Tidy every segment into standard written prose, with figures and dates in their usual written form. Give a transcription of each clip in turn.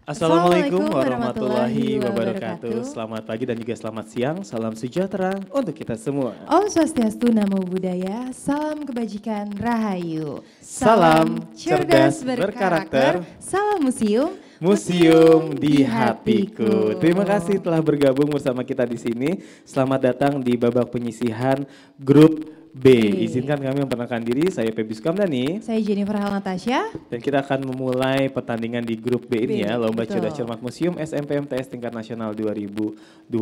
Assalamualaikum warahmatullahi wabarakatuh. Selamat pagi dan juga selamat siang. Salam sejahtera untuk kita semua. Om Swastiastu, Namo Buddhaya, salam kebajikan, rahayu. Salam cerdas berkarakter. Salam museum. Museum di hatiku. Terima kasih telah bergabung bersama kita di sini. Selamat datang di babak penyisihan grup B. Izinkan kami memperkenalkan diri, saya Feby Sukamdhani. Saya Jennifer Hal Natasha. Dan kita akan memulai pertandingan di grup B ini ya, Lomba betul. Cerdas Cermat Museum SMPMTS tingkat nasional 2022.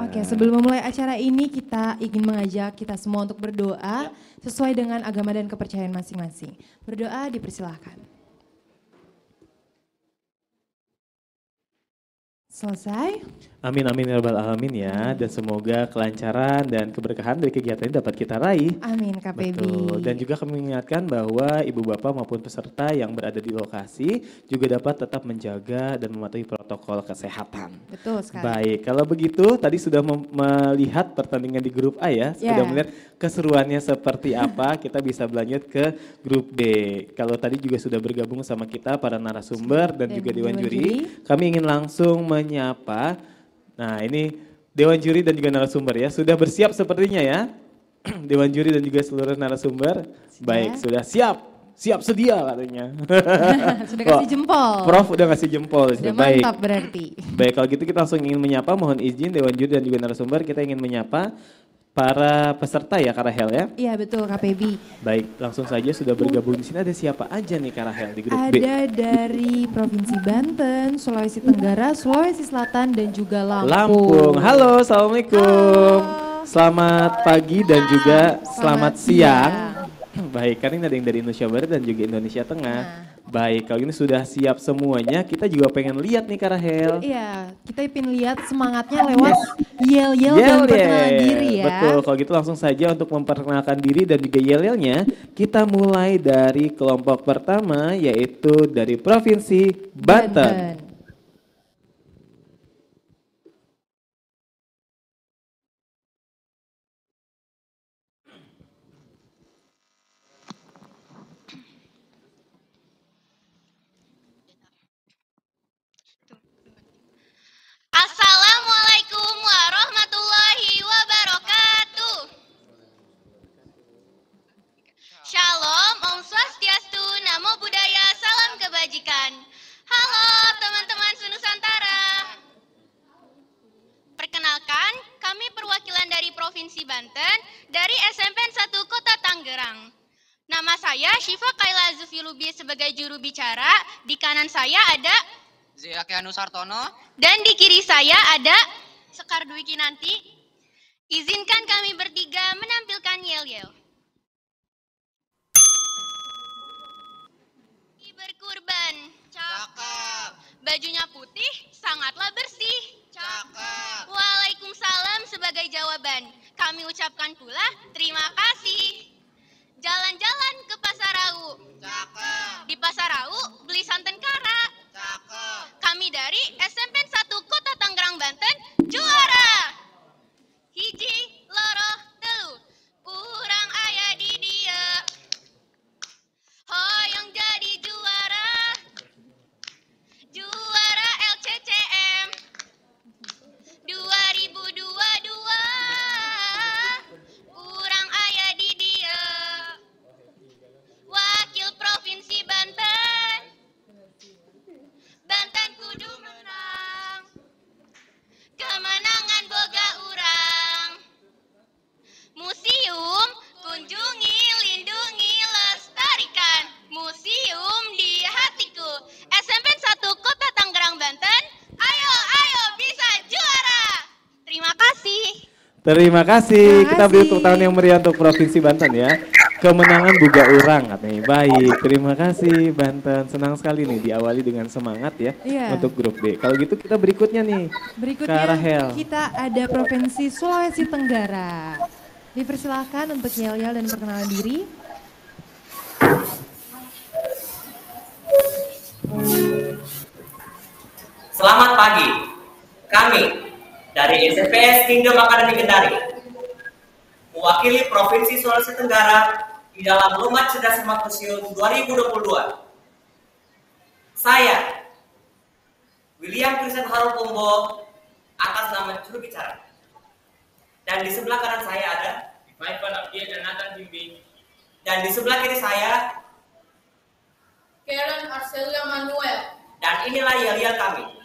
Oke, sebelum memulai acara ini kita ingin mengajak kita semua untuk berdoa sesuai dengan agama dan kepercayaan masing-masing. Berdoa dipersilahkan. Selesai. Amin amin ya rabbal alamin ya, dan semoga kelancaran dan keberkahan dari kegiatan ini dapat kita raih. Amin Kak Feby. Betul. Dan juga kami mengingatkan bahwa ibu bapak maupun peserta yang berada di lokasi juga dapat tetap menjaga dan mematuhi protokol kesehatan. Betul sekali. Baik, kalau begitu tadi sudah melihat pertandingan di grup A ya, sudah melihat keseruannya seperti apa, kita bisa berlanjut ke grup B. Kalau tadi juga sudah bergabung sama kita para narasumber dan juga Dewan Juri, kami ingin langsung menyapa. Nah ini Dewan Juri dan juga narasumber ya, sudah bersiap sepertinya ya. Dewan Juri dan juga seluruh narasumber. Baik, sudah siap sedia katanya. Sudah kasih jempol. Prof udah kasih jempol. Sudah baik. mantap berarti. Baik, kalau gitu kita langsung ingin menyapa, mohon izin Dewan Juri dan juga narasumber, kita ingin menyapa para peserta ya Kak Rahel ya. Iya betul Kak Feby. Baik, langsung saja sudah bergabung di sini, ada siapa aja nih Kak Rahel di grup B? Ada dari Provinsi Banten, Sulawesi Tenggara, Sulawesi Selatan dan juga Lampung. Halo, assalamualaikum. Halo. Selamat pagi dan juga selamat siang. Baik, kan ini ada yang dari Indonesia Barat dan juga Indonesia Tengah. Baik, kalau ini sudah siap semuanya, kita juga pengen lihat nih Kak Rahel. Iya, kita pengen lihat semangatnya lewat yel-yel dan perkenalan diri ya. Betul, kalau gitu langsung saja untuk memperkenalkan diri dan juga yel-yelnya, kita mulai dari kelompok pertama yaitu dari Provinsi Banten. Assalamualaikum warahmatullahi wabarakatuh. Shalom, Om Swastiastu, Namo Buddhaya, salam kebajikan. Halo teman-teman Senusantara. Perkenalkan, kami perwakilan dari Provinsi Banten, dari SMPN 1 Kota Tangerang. Nama saya Syifa Kaila Zufilubi sebagai juru bicara, di kanan saya ada Ziakianu Sartono. Dan di kiri saya ada Sekar Dwi Kinanti. Izinkan kami bertiga menampilkan yel-yel. Berkurban. Cakep. Bajunya putih, sangatlah bersih. Cakep. Waalaikumsalam sebagai jawaban. Kami ucapkan pula terima kasih. Jalan-jalan ke Pasar Rau. Cakep. Di Pasar Rau beli santan kara. Cakep. Kami dari SMPN 1 Kota Tangerang Banten juara. Hiji, loro, telu. Urang aya di dia. Hoyong jadi juara. Juara LCCM 2022. Urang aya di dia. Wakil Provinsi Banten. Banten kudu menang. Kemenangan boga urang. Museum kunjungi, lindungi, lestarikan. Museum di hatiku. SMPN 1 Kota Tangerang Banten. Ayo, ayo bisa juara. Terima kasih. Terima kasih. Kita beri tepuk tangan yang meriah untuk Provinsi Banten ya. Kemenangan buga urang katanya. Baik, terima kasih Banten. Senang sekali nih diawali dengan semangat ya untuk grup B. Kalau gitu kita berikutnya nih. Berikutnya Kak Rahel. kita ada Provinsi Sulawesi Tenggara. Dipersilahkan untuk yel-yel dan perkenalan diri. Selamat pagi. Kami dari SMPS Kingdom Academy Kendari mewakili Provinsi Sulawesi Tenggara di dalam Lomba Cerdas Cermat Museum 2022. Saya Sekian tulisan Harupombo atas nama juru bicara. Dan di sebelah kanan saya ada Michael Abdiel dan Nathan Bimbing. Dan di sebelah kiri saya Karen Arcelia Manuel. Dan inilah yel-yel kami.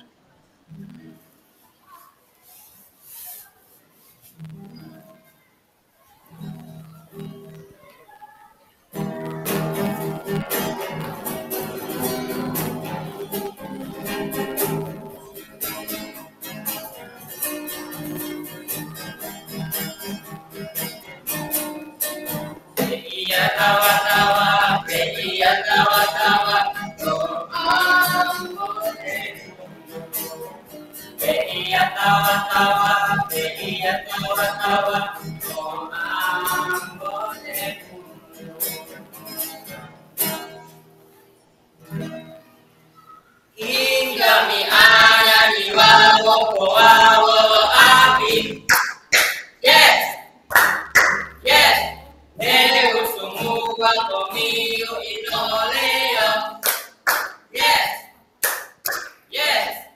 Iya tawa-tawa, iya tawa-tawa, iya tawa-tawa, iya tawa-tawa, hingga mi ada di wawo api. Yes, yes. Deus sumua comigo y no leo. Yes, yes.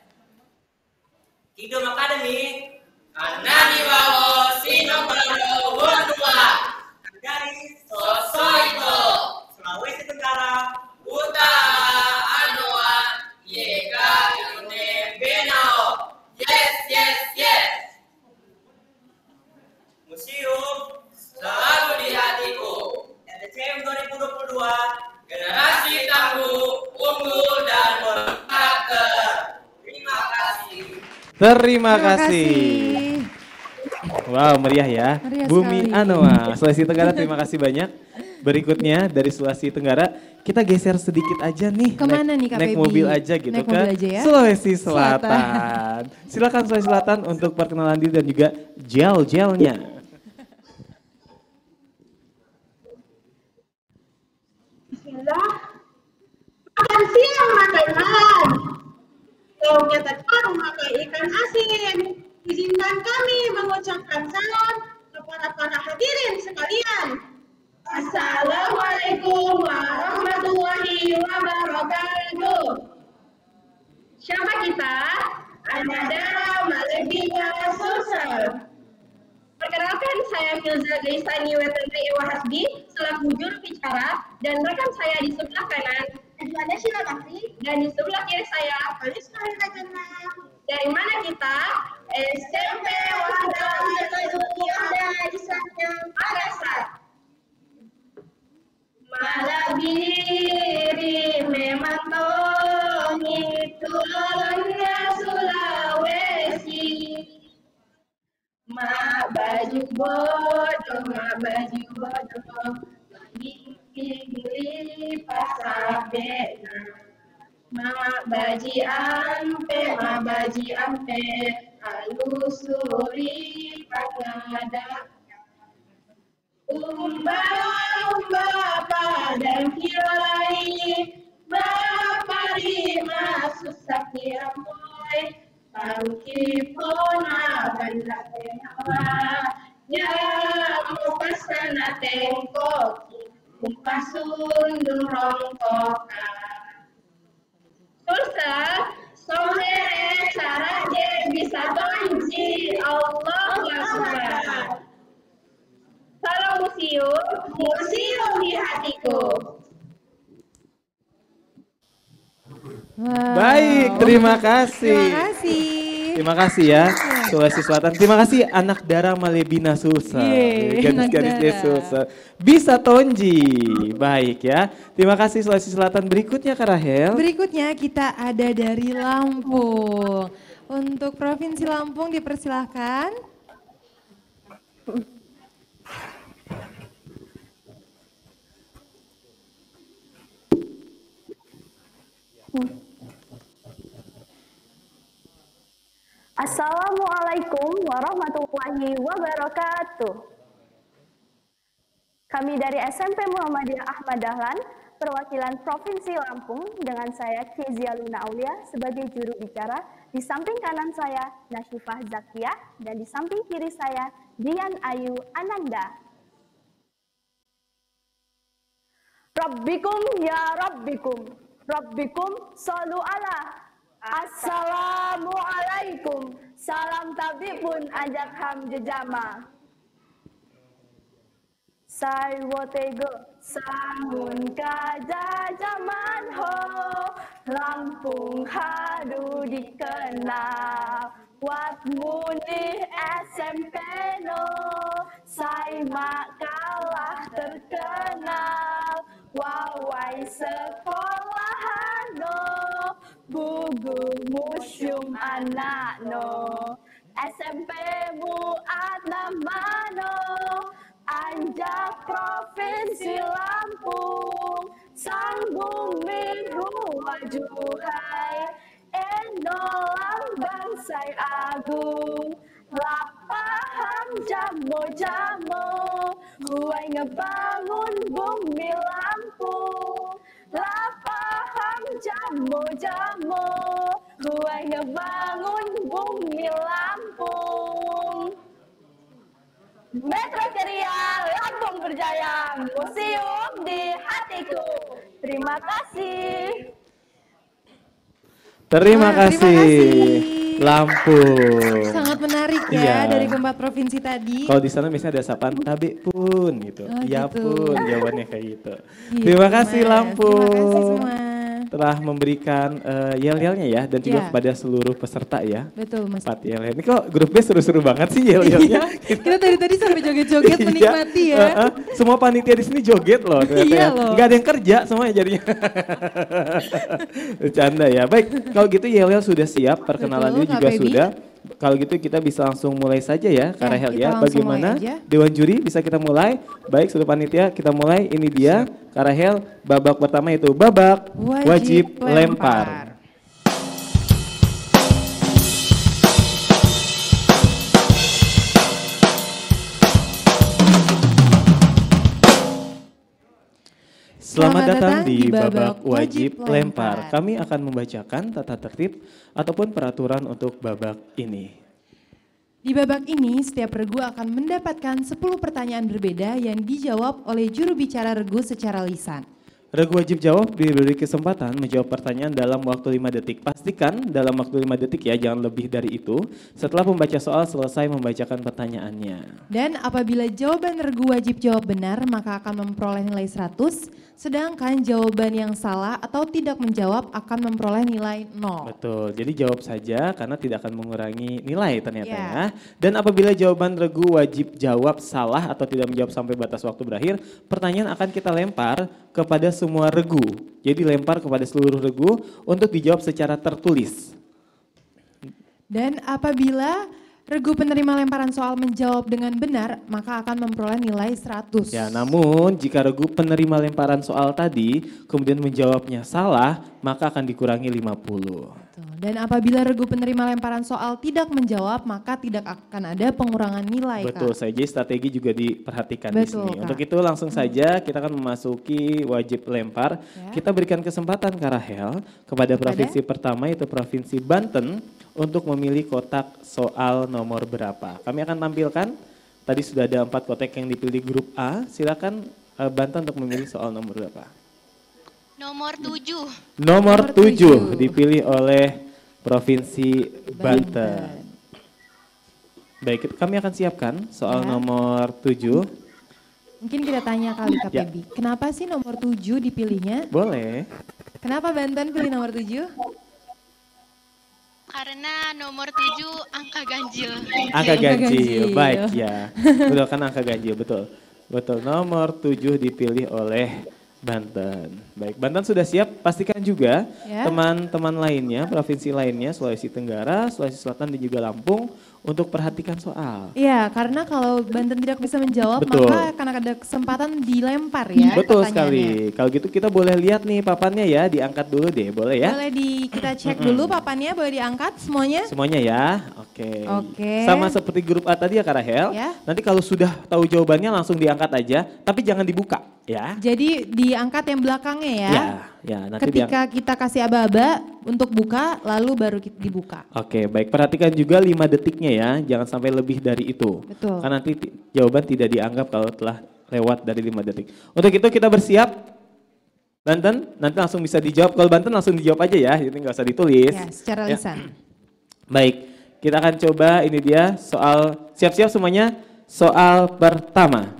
Kingdom Academy Anani wawo sino paro wonua. dari Sosoito. Sulawesi Tenggara. Uta anoa. Yega yune benao. Yes, yes, yes. Museum Selalu di hatiku. RTCM 2022. Generasi tangguh, unggul dan berkarakter. Terima kasih. Terima kasih. Wow, meriah ya. Meriah Bumi sekali. Anoa, Sulawesi Tenggara, terima kasih banyak. Berikutnya dari Sulawesi Tenggara, kita geser sedikit aja nih. Kemana nih Kak Naik Feby? mobil aja gitu Naik ke mobil aja ya? Sulawesi Selatan. Silakan Sulawesi Selatan untuk perkenalan diri dan juga gel-gelnya. Bismillah. Makan siang, makan malam. Lauknya tekor, makan ikan asin. Izinkan kami mengucapkan salam kepada para hadirin sekalian. Assalamualaikum warahmatullahi wabarakatuh. Siapa kita? Anadara Malebina Sulsel. Perkenalkan, saya Filza Gaisani Wetenri Ewa Hasbi selaku juru bicara, dan rekan saya di sebelah kanan Edwana Sheila Bakri, dan di sebelah kiri saya Kalis Marina Jenang. Dari mana kita? SMP Wahda Islamnya Makassar. Malabiri memang tongi tulangnya Sulawesi. Mak baju bodoh, pilih pasar bena. Mak baji ampe, alusuri pangada. Umba padang kilai, bapari masuk sakiamoy. Pangki pona banda tenawa, ya mupasana tengkoki, umpasun rongkoka. Sulsel, somere cara bisa tonji Allah Akbar. Salam museum di hatiku. Wow. Baik, terima kasih. Terima kasih. Terima kasih ya Sulawesi Selatan. Terima kasih anak Dara Malebina Sulsel. Gadis-gadis Anak Dara. Sulsel. Bisa tonji. Baik ya. Terima kasih Sulawesi Selatan. Berikutnya Kak Rahel. Berikutnya kita ada dari Lampung. Untuk Provinsi Lampung dipersilahkan. Assalamualaikum warahmatullahi wabarakatuh. Kami dari SMP Muhammadiyah Ahmad Dahlan, perwakilan Provinsi Lampung, dengan saya Kezia Luna Aulia sebagai juru bicara. Di samping kanan saya Nasyifah Zakiah, dan di samping kiri saya Dian Ayu Ananda. Rabbikum ya Rabbikum, Rabbikum shollu ala Assalamualaikum. Salam tabib pun ajak ham jejama. Sai wotego sangun kaja zaman ho, Lampung hadu dikenal. Wat muni SMP no, sai mak kalah terkenal. Wawai sekolahan no, bugu museum anak no. SMP muat nama no, Anjak Provinsi Lampung, sang bumi ruwajuhai, eno lambang sai agung, lapaham jamo-jamo, huai ngebangun bumi Lampung, lapaham jamo-jamo, huai ngebangun bumi Lampung. Metro Ceria, Lampung berjaya, museum di hatiku. Terima kasih. Terima kasih. Lampung. Sangat menarik ya Iya. dari keempat provinsi tadi. Kalau di sana biasanya ada sapaan tabe pun gitu. Oh, Ya gitu. pun jawabannya kayak gitu. Gitu, Terima kasih Mas. Lampung. Terima kasih semua. Telah memberikan yel-yelnya ya dan juga Ya. kepada seluruh peserta ya. Betul Mas. 4 yel. Ini kok grup B seru-seru banget sih yel-yelnya. Iya, kita tadi sampai joget-joget Iya. menikmati ya. Semua panitia di sini joget loh ternyata Iya ya. loh. Nggak ada yang kerja semuanya jadinya. Bercanda ya. Baik, kalau gitu yel-yel sudah siap, perkenalan Betul, ini Kak juga Feby. sudah. Kalau gitu kita bisa langsung mulai saja ya, Kak Rahel kita ya. langsung Bagaimana mulai aja. Dewan Juri bisa kita mulai? Baik, seluruh panitia kita mulai. Ini dia Kak Rahel, babak pertama itu babak wajib lempar. Selamat datang di babak wajib lempar. Kami akan membacakan tata tertib ataupun peraturan untuk babak ini. Di babak ini, setiap regu akan mendapatkan 10 pertanyaan berbeda yang dijawab oleh juru bicara regu secara lisan. Regu wajib jawab diberi kesempatan menjawab pertanyaan dalam waktu 5 detik. Pastikan dalam waktu 5 detik ya, jangan lebih dari itu. Setelah pembaca soal selesai membacakan pertanyaannya. Dan apabila jawaban regu wajib jawab benar, maka akan memperoleh nilai 100. Sedangkan jawaban yang salah atau tidak menjawab akan memperoleh nilai 0. Betul, jadi jawab saja karena tidak akan mengurangi nilai ternyata Ya. ya. Dan apabila jawaban regu wajib jawab salah atau tidak menjawab sampai batas waktu berakhir, pertanyaan akan kita lempar kepada semua regu. Jadi lempar kepada seluruh regu untuk dijawab secara tertulis. Dan apabila regu penerima lemparan soal menjawab dengan benar, maka akan memperoleh nilai 100. Ya, namun jika regu penerima lemparan soal tadi kemudian menjawabnya salah, maka akan dikurangi 50. Betul. Dan apabila regu penerima lemparan soal tidak menjawab, maka tidak akan ada pengurangan nilai, Betul Kak. saja, strategi juga diperhatikan di Betul, sini. Kak. Untuk itu langsung saja kita akan memasuki wajib lempar. Ya. Kita berikan kesempatan Kak Rahel kepada provinsi pertama yaitu Provinsi Banten untuk memilih kotak soal nomor berapa. Kami akan tampilkan, tadi sudah ada 4 kotak yang dipilih grup A. Silakan Banten untuk memilih soal nomor berapa. Nomor 7. Nomor Nomor 7 7 dipilih oleh Provinsi Banten. Baik, kami akan siapkan soal Ya. nomor 7. Mungkin kita tanya kali Kak Ya. Feby, kenapa sih nomor 7 dipilihnya? Boleh. Kenapa Banten pilih nomor 7? Karena nomor 7 angka ganjil. Angka ganjil, ganjil. baik ya. Betul kan angka ganjil, betul. Betul, nomor 7 dipilih oleh Banten. Baik, Banten sudah siap, pastikan juga Ya. teman-teman lainnya, provinsi lainnya, Sulawesi Tenggara, Sulawesi Selatan dan juga Lampung untuk perhatikan soal. Iya, karena kalau Banten tidak bisa menjawab, Betul. maka akan ada kesempatan dilempar ya. Betul pertanyaannya. sekali. Kalau gitu kita boleh lihat nih papannya ya, diangkat dulu deh, boleh ya? Boleh kita cek dulu papannya, boleh diangkat semuanya. Semuanya ya, oke. Oke. Sama seperti grup A tadi ya Kak Rahel, Ya. nanti kalau sudah tahu jawabannya langsung diangkat aja, tapi jangan dibuka ya. Jadi diangkat yang belakangnya ya. Ya, nanti Ketika kita kasih aba-aba untuk buka, lalu baru dibuka. Oke, baik. Perhatikan juga 5 detiknya ya, jangan sampai lebih dari itu. Betul. Karena nanti jawaban tidak dianggap kalau telah lewat dari 5 detik. Untuk itu kita bersiap. Banten, nanti langsung bisa dijawab. Kalau Banten langsung dijawab aja ya, ini nggak usah ditulis. Ya, secara lisan. Baik, kita akan coba ini dia soal, siap-siap semuanya, soal pertama.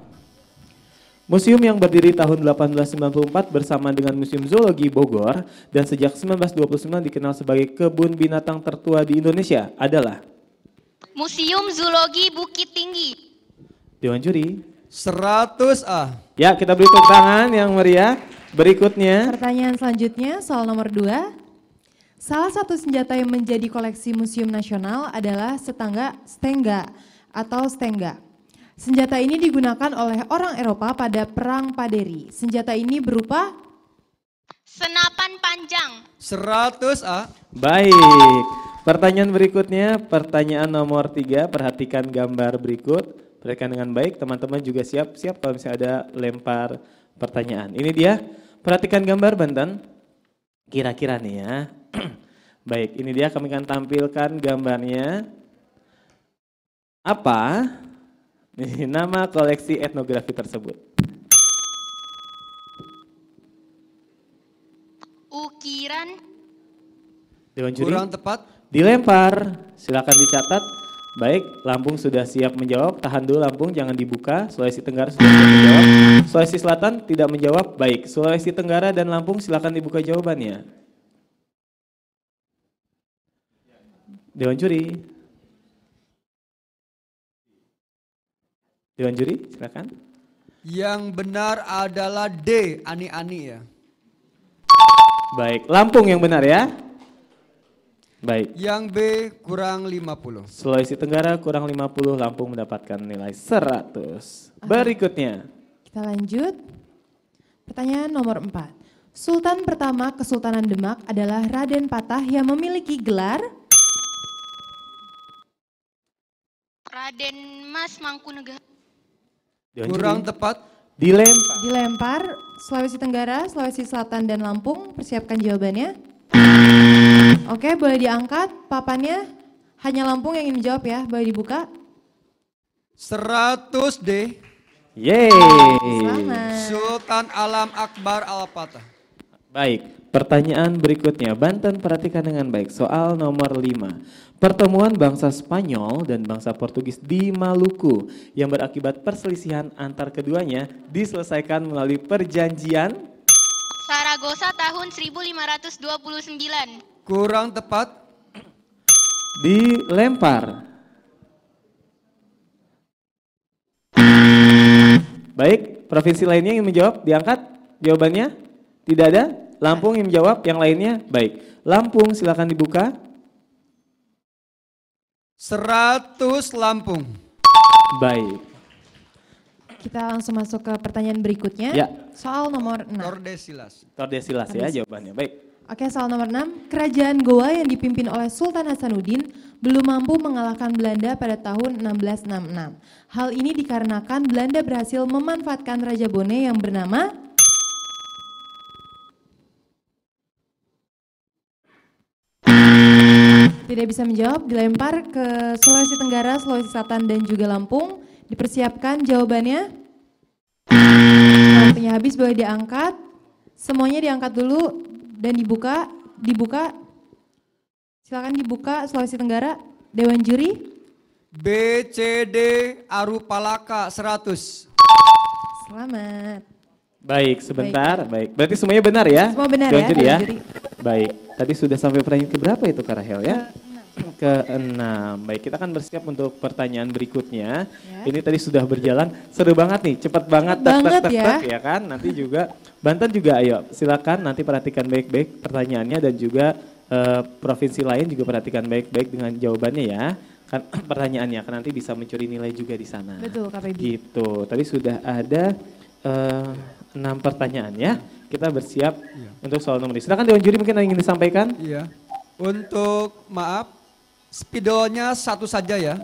Museum yang berdiri tahun 1894 bersama dengan Museum Zoologi Bogor dan sejak 1929 dikenal sebagai kebun binatang tertua di Indonesia adalah Museum Zoologi Bukit Tinggi. Dewan Juri. 100A. Ya, kita beri tepuk tangan yang meriah. Berikutnya. Pertanyaan selanjutnya soal nomor 2. Salah satu senjata yang menjadi koleksi Museum Nasional adalah stengga atau stengga. Senjata ini digunakan oleh orang Eropa pada Perang Paderi. Senjata ini berupa Senapan panjang. 100A. Baik, pertanyaan berikutnya, pertanyaan nomor 3, perhatikan gambar berikut. Perhatikan dengan baik, teman-teman juga siap-siap kalau misalnya ada lempar pertanyaan. Ini dia, perhatikan gambar Banten, kira-kira nih ya. Baik, ini dia kami akan tampilkan gambarnya. Apa ini nama koleksi etnografi tersebut? Ukiran. Dewan Juri. Kurang tepat. Dilempar, silakan dicatat. Baik, Lampung sudah siap menjawab. Tahan dulu Lampung, jangan dibuka. Sulawesi Tenggara sudah siap menjawab. Sulawesi Selatan tidak menjawab. Baik, Sulawesi Tenggara dan Lampung silakan dibuka jawabannya. Dewan Juri. Dewan Juri, silakan. Yang benar adalah D, ani-ani ya. Baik, Lampung yang benar ya. Baik. Yang B kurang 50. Sulawesi Tenggara kurang 50, Lampung mendapatkan nilai 100. Berikutnya. Kita lanjut. Pertanyaan nomor 4. Sultan pertama Kesultanan Demak adalah Raden Patah yang memiliki gelar Raden Mas Mangkunegara. Kurang tepat. Dilempar. Sulawesi Tenggara, Sulawesi Selatan, dan Lampung. Persiapkan jawabannya. Oke, boleh diangkat papannya. Hanya Lampung yang ingin menjawab ya, boleh dibuka. 100D. Yeay. Selamat. Sultan Alam Akbar Al-Fatah. Baik, pertanyaan berikutnya. Banten, perhatikan dengan baik. Soal nomor 5. Pertemuan bangsa Spanyol dan bangsa Portugis di Maluku yang berakibat perselisihan antar keduanya diselesaikan melalui perjanjian Saragossa tahun 1529. Kurang tepat. Dilempar. Baik, provinsi lainnya yang menjawab, diangkat jawabannya. Tidak ada. Lampung yang menjawab, yang lainnya. Baik, Lampung silakan dibuka. 100 Lampung. Baik. Kita langsung masuk ke pertanyaan berikutnya. Ya. Soal nomor 6. Tordesillas. Tordesillas ya jawabannya. Baik. Oke, soal nomor 6. Kerajaan Goa yang dipimpin oleh Sultan Hasanuddin belum mampu mengalahkan Belanda pada tahun 1666. Hal ini dikarenakan Belanda berhasil memanfaatkan Raja Bone yang bernama tidak bisa menjawab, dilempar ke Sulawesi Tenggara, Sulawesi Selatan, dan juga Lampung. Dipersiapkan jawabannya. Waktunya habis, boleh diangkat. Semuanya diangkat dulu dan dibuka. Silakan dibuka Sulawesi Tenggara, Dewan Juri. B, C, D, Arupalaka 100. Selamat. Baik, sebentar. Baik. Berarti semuanya benar ya? Semua benar Dewan ya, Juri Dewan ya. Juri. Baik. Tadi sudah sampai pertanyaan keberapa itu Kak Rahel ya? Ke-6. Baik, kita akan bersiap untuk pertanyaan berikutnya. Ya. Ini tadi sudah berjalan, seru banget nih, cepat banget, ya kan? Nanti juga Banten juga, ayo silakan nanti perhatikan baik-baik pertanyaannya dan juga provinsi lain juga perhatikan baik-baik dengan jawabannya ya. Kan pertanyaannya kan nanti bisa mencuri nilai juga di sana. Betul, Kak Feby. Gitu. Tadi sudah ada 6 pertanyaan ya. Kita bersiap untuk soal nomor ini. Silakan Dewan Juri mungkin yang ingin disampaikan. Iya. Untuk maaf, spidolnya satu saja ya.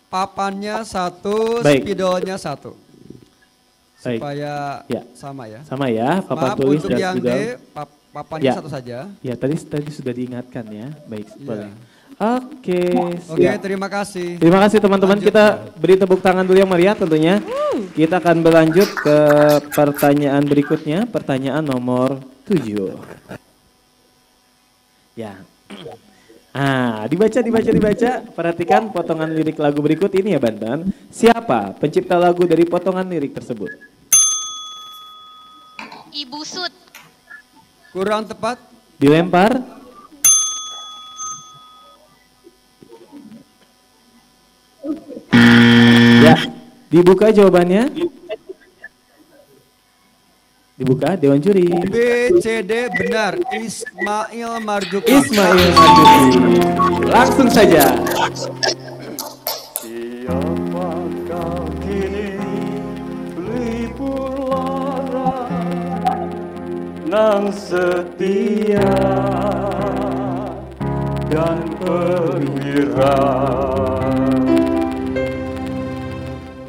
Papannya satu, Baik. spidolnya satu. Baik. Supaya Ya. sama ya. Sama ya, papan Maaf tulis untuk dan yang juga. D, papannya Ya. satu saja. Ya, tadi sudah diingatkan ya. Baik, Iya. boleh. Oke, Oke, siap. terima kasih. Terima kasih teman-teman, Lanjut. kita beri tepuk tangan dulu yang meriah tentunya. Kita akan berlanjut ke pertanyaan berikutnya, pertanyaan nomor 7. Ya. Dibaca. Perhatikan potongan lirik lagu berikut ini ya Banten. Siapa pencipta lagu dari potongan lirik tersebut? Ibu Sud. Kurang tepat. Dilempar. Ya, dibuka jawabannya. Dibuka Dewan Juri. B, C, D benar. Ismail Marzuki. Ismail Marzuki. Langsung saja. Siapakah kini pelipur lara nan setia dan perwira.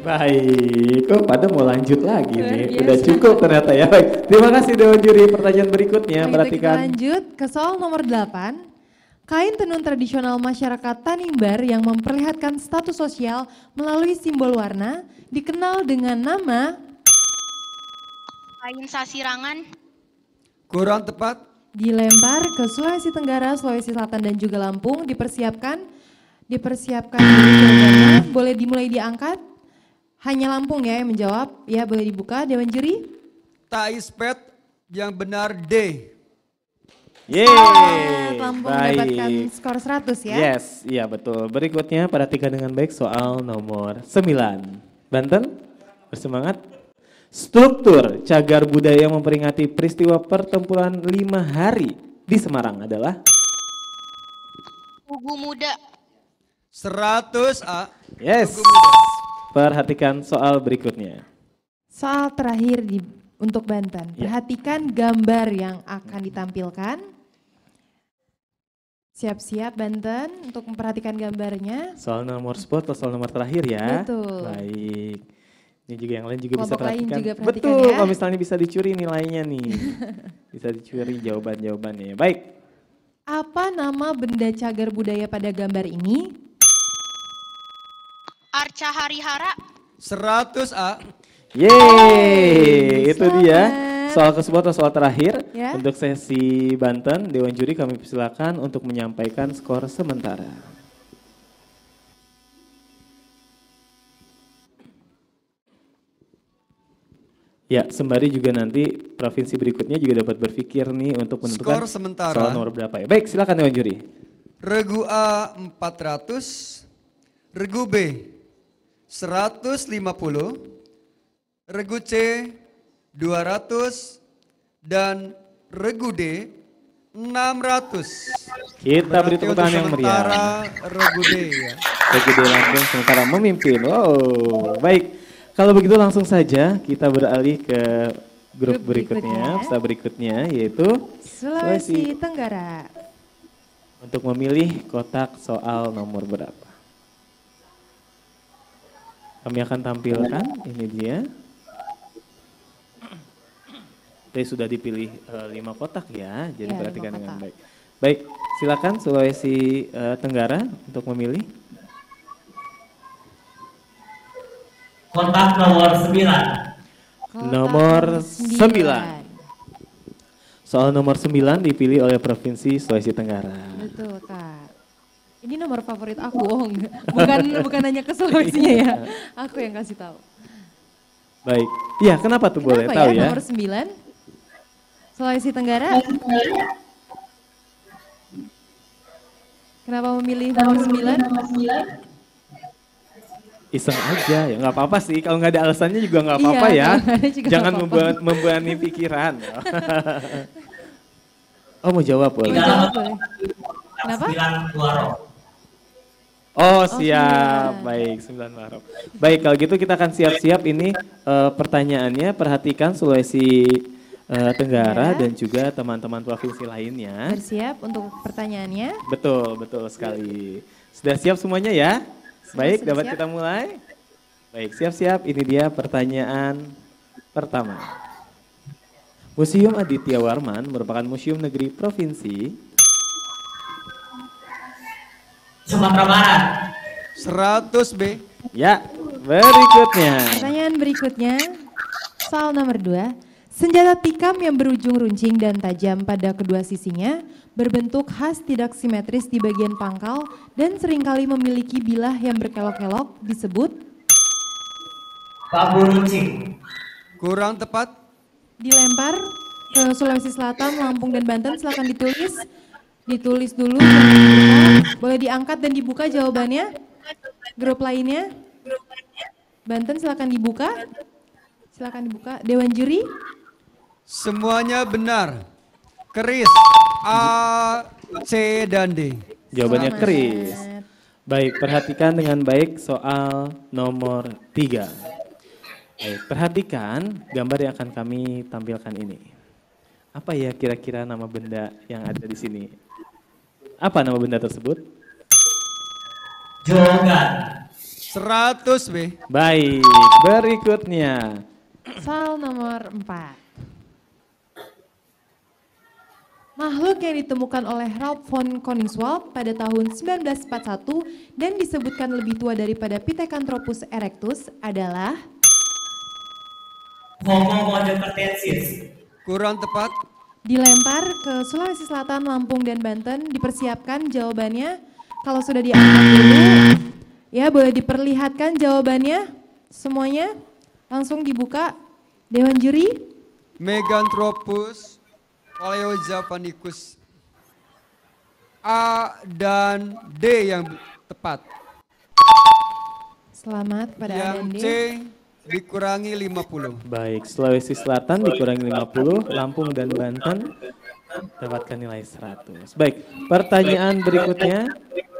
Baik, kok pada mau lanjut lagi nih? Biasa. Udah cukup ternyata ya. Baik, terima kasih Dewan Juri. Pertanyaan berikutnya, Kita perhatikan. lanjut ke soal nomor 8. Kain tenun tradisional masyarakat Tanimbar yang memperlihatkan status sosial melalui simbol warna dikenal dengan nama Kain Sasirangan. Kurang tepat. dilempar ke Sulawesi Tenggara, Sulawesi Selatan dan juga Lampung. Dipersiapkan jawabannya. Boleh dimulai diangkat. Hanya Lampung ya yang menjawab. Ya, boleh dibuka Dewan Juri. Taispet yang benar D. Selamat, Lampung baik. mendapatkan skor 100 ya. Yes, iya betul. Berikutnya perhatikan dengan baik soal nomor 9. Banten, bersemangat. Struktur cagar budaya memperingati peristiwa pertempuran 5 hari di Semarang adalah? Tugu Muda. 100 A. Yes. Perhatikan soal berikutnya. Soal terakhir untuk Banten. Ya. Perhatikan gambar yang akan ditampilkan. Siap-siap Banten untuk memperhatikan gambarnya. Soal nomor spot atau soal nomor terakhir ya? Betul. Baik. Ini juga yang lain juga bisa Kelompok lain perhatikan. juga perhatikan Betul, ya. kalau misalnya bisa dicuri nilainya nih. Bisa dicuri jawaban-jawabannya. Baik. Apa nama benda cagar budaya pada gambar ini? Arca Harihara. 100 A. Yeay, itu dia Selamat. soal ke-10 atau soal terakhir Ya. untuk sesi Banten. Dewan Juri kami persilakan untuk menyampaikan skor sementara. Ya, sembari juga nanti provinsi berikutnya juga dapat berpikir nih untuk menentukan Skor sementara. soal nomor berapa ya. Baik, silakan Dewan Juri. Regu A 400, Regu B 150, Regu C 200, dan Regu D 600. Kita beri tepuk tangan yang meriah. Sementara Regu D ya. Regu D Lampung sementara memimpin. Wow, baik. Kalau begitu langsung saja kita beralih ke grup berikutnya, peserta berikutnya yaitu Sulawesi Tenggara. untuk memilih kotak soal nomor berapa. Kami akan tampilkan, ini dia. Tadi sudah dipilih 5 kotak ya, jadi Ya, perhatikan 5 dengan kotak. baik. Baik, silakan Sulawesi Tenggara untuk memilih. Kotak nomor 9. Nomor 9. Soal nomor 9 dipilih oleh Provinsi Sulawesi Tenggara. Betul Kak. Ini nomor favorit aku, oh enggak. Bukan hanya ke Sulawesinya ya. Aku yang kasih tahu. Baik, iya kenapa tuh boleh Kenapa tahu ya ya? nomor 9? Sulawesi Tenggara. Kenapa memilih nomor 9? Iseng aja ya, nggak apa-apa sih. Kalau nggak ada alasannya juga nggak apa-apa Iya, ya. kalau nggak ada juga Jangan nggak apa-apa. membebani pikiran. Oh mau jawab boleh? Jawab boleh. Kenapa? 9 Waro. Oh siap, baik 9 Maret. Baik kalau gitu kita akan siap-siap ini pertanyaannya. Perhatikan Sulawesi Tenggara dan juga teman-teman provinsi lainnya. Bersiap untuk pertanyaannya. Betul, betul sekali. Sudah siap semuanya ya? Baik, sudah dapat siap. kita mulai. Baik, siap-siap. Ini dia pertanyaan pertama. Museum Aditya Warman merupakan museum negeri provinsi Sumatera Barat. 100 B. Ya, berikutnya. Pertanyaan berikutnya, soal nomor 2. Senjata tikam yang berujung runcing dan tajam pada kedua sisinya, berbentuk khas tidak simetris di bagian pangkal dan seringkali memiliki bilah yang berkelok-kelok disebut Bambu runcing. Kurang tepat. dilempar ke Sulawesi Selatan, Lampung, dan Banten. Silakan ditulis. Ditulis dulu, jangan dibuka. Boleh diangkat dan dibuka jawabannya. Grup lainnya. Banten silakan dibuka. Silakan dibuka. Dewan juri. Semuanya benar. Keris A, C, dan D. Jawabannya Selamat. keris. Baik, perhatikan dengan baik soal nomor 3. Baik, perhatikan gambar yang akan kami tampilkan ini. Apa ya kira-kira nama benda yang ada di sini? Apa nama benda tersebut? Jogan. 100 B. Baik, berikutnya. Soal nomor 4. Makhluk yang ditemukan oleh Ralph von Koningswald pada tahun 1941 dan disebutkan lebih tua daripada Pithecanthropus erectus adalah Homo mojokertensis. Kurang tepat. dilempar ke Sulawesi Selatan, Lampung, dan Banten. Dipersiapkan jawabannya. Kalau sudah diangkat dulu, ya boleh diperlihatkan jawabannya. Semuanya langsung dibuka. Dewan juri. Meganthropus Paleojavanicus. A dan D yang tepat. Selamat pada A Yang dan D. C dikurangi 50. Baik, Sulawesi Selatan dikurangi 50, Lampung dan Banten dapatkan nilai 100. Baik, pertanyaan berikutnya.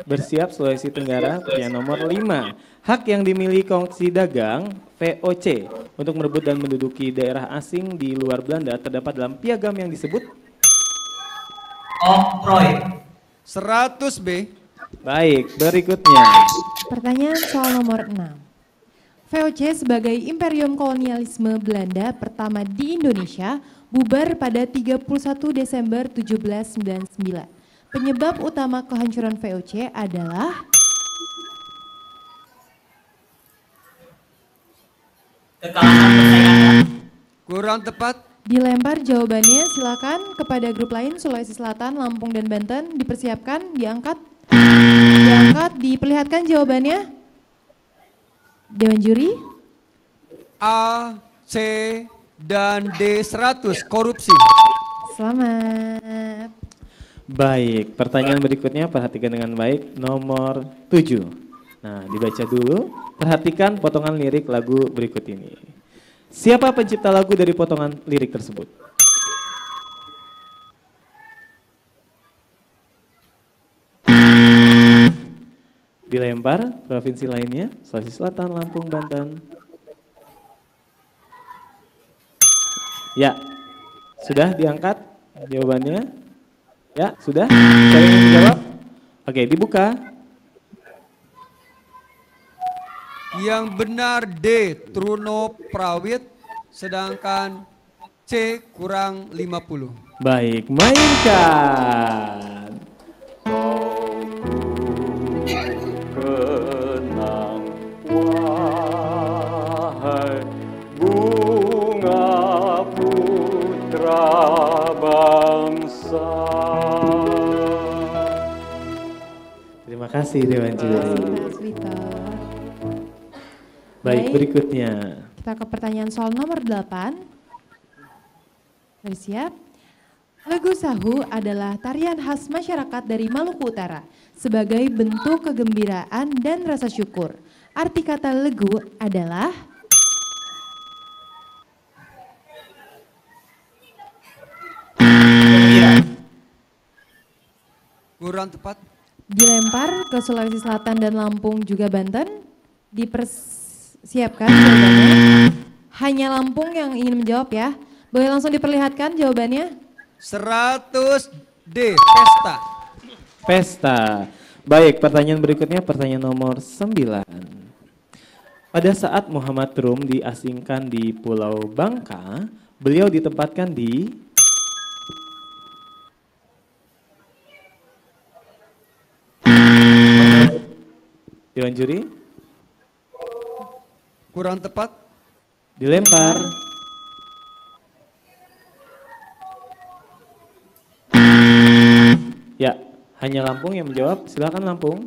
Bersiap Sulawesi Tenggara, pertanyaan nomor 5. Hak yang dimiliki kongsi dagang VOC untuk merebut dan menduduki daerah asing di luar Belanda terdapat dalam piagam yang disebut Oktrooi. 100 B. Baik, berikutnya. Pertanyaan soal nomor 6. VOC sebagai imperium kolonialisme Belanda pertama di Indonesia bubar pada 31 Desember 1799. Penyebab utama kehancuran VOC adalah Kekalahan persaingan. Kurang tepat. dilempar jawabannya. Silakan kepada grup lain Sulawesi Selatan, Lampung, dan Banten. Dipersiapkan, diangkat, diperlihatkan jawabannya. Dewan juri. A, C, dan D 100 korupsi. Selamat. Baik, pertanyaan berikutnya perhatikan dengan baik, nomor 7. Nah, dibaca dulu, perhatikan potongan lirik lagu berikut ini. Siapa pencipta lagu dari potongan lirik tersebut? Dilempar, provinsi lainnya, Sulawesi Selatan, Lampung, Banten. Ya, sudah diangkat jawabannya? Ya, sudah? Saya ingin menjawab? Oke, dibuka. Yang benar D, Truno Prawit, sedangkan C kurang 50. Baik, mainkan. Kenang wahai bunga putra bangsa. Terima kasih Dewan Juri. Mas Vito. Baik, berikutnya. Kita ke pertanyaan soal nomor 8. Bersiap. Lagu Sahu adalah tarian khas masyarakat dari Maluku Utara sebagai bentuk kegembiraan dan rasa syukur. Arti kata legu adalah Kurang tepat. dilempar ke Sulawesi Selatan dan Lampung juga Banten. Dipersiapkan jawabannya. Hanya Lampung yang ingin menjawab ya. Boleh langsung diperlihatkan jawabannya. 100 D, pesta. Pesta. Baik, pertanyaan berikutnya pertanyaan nomor 9. Pada saat Muhammad Rum diasingkan di Pulau Bangka, beliau ditempatkan di Dewan juri? Kurang tepat. Dilempar. Ya, hanya Lampung yang menjawab. Silakan Lampung.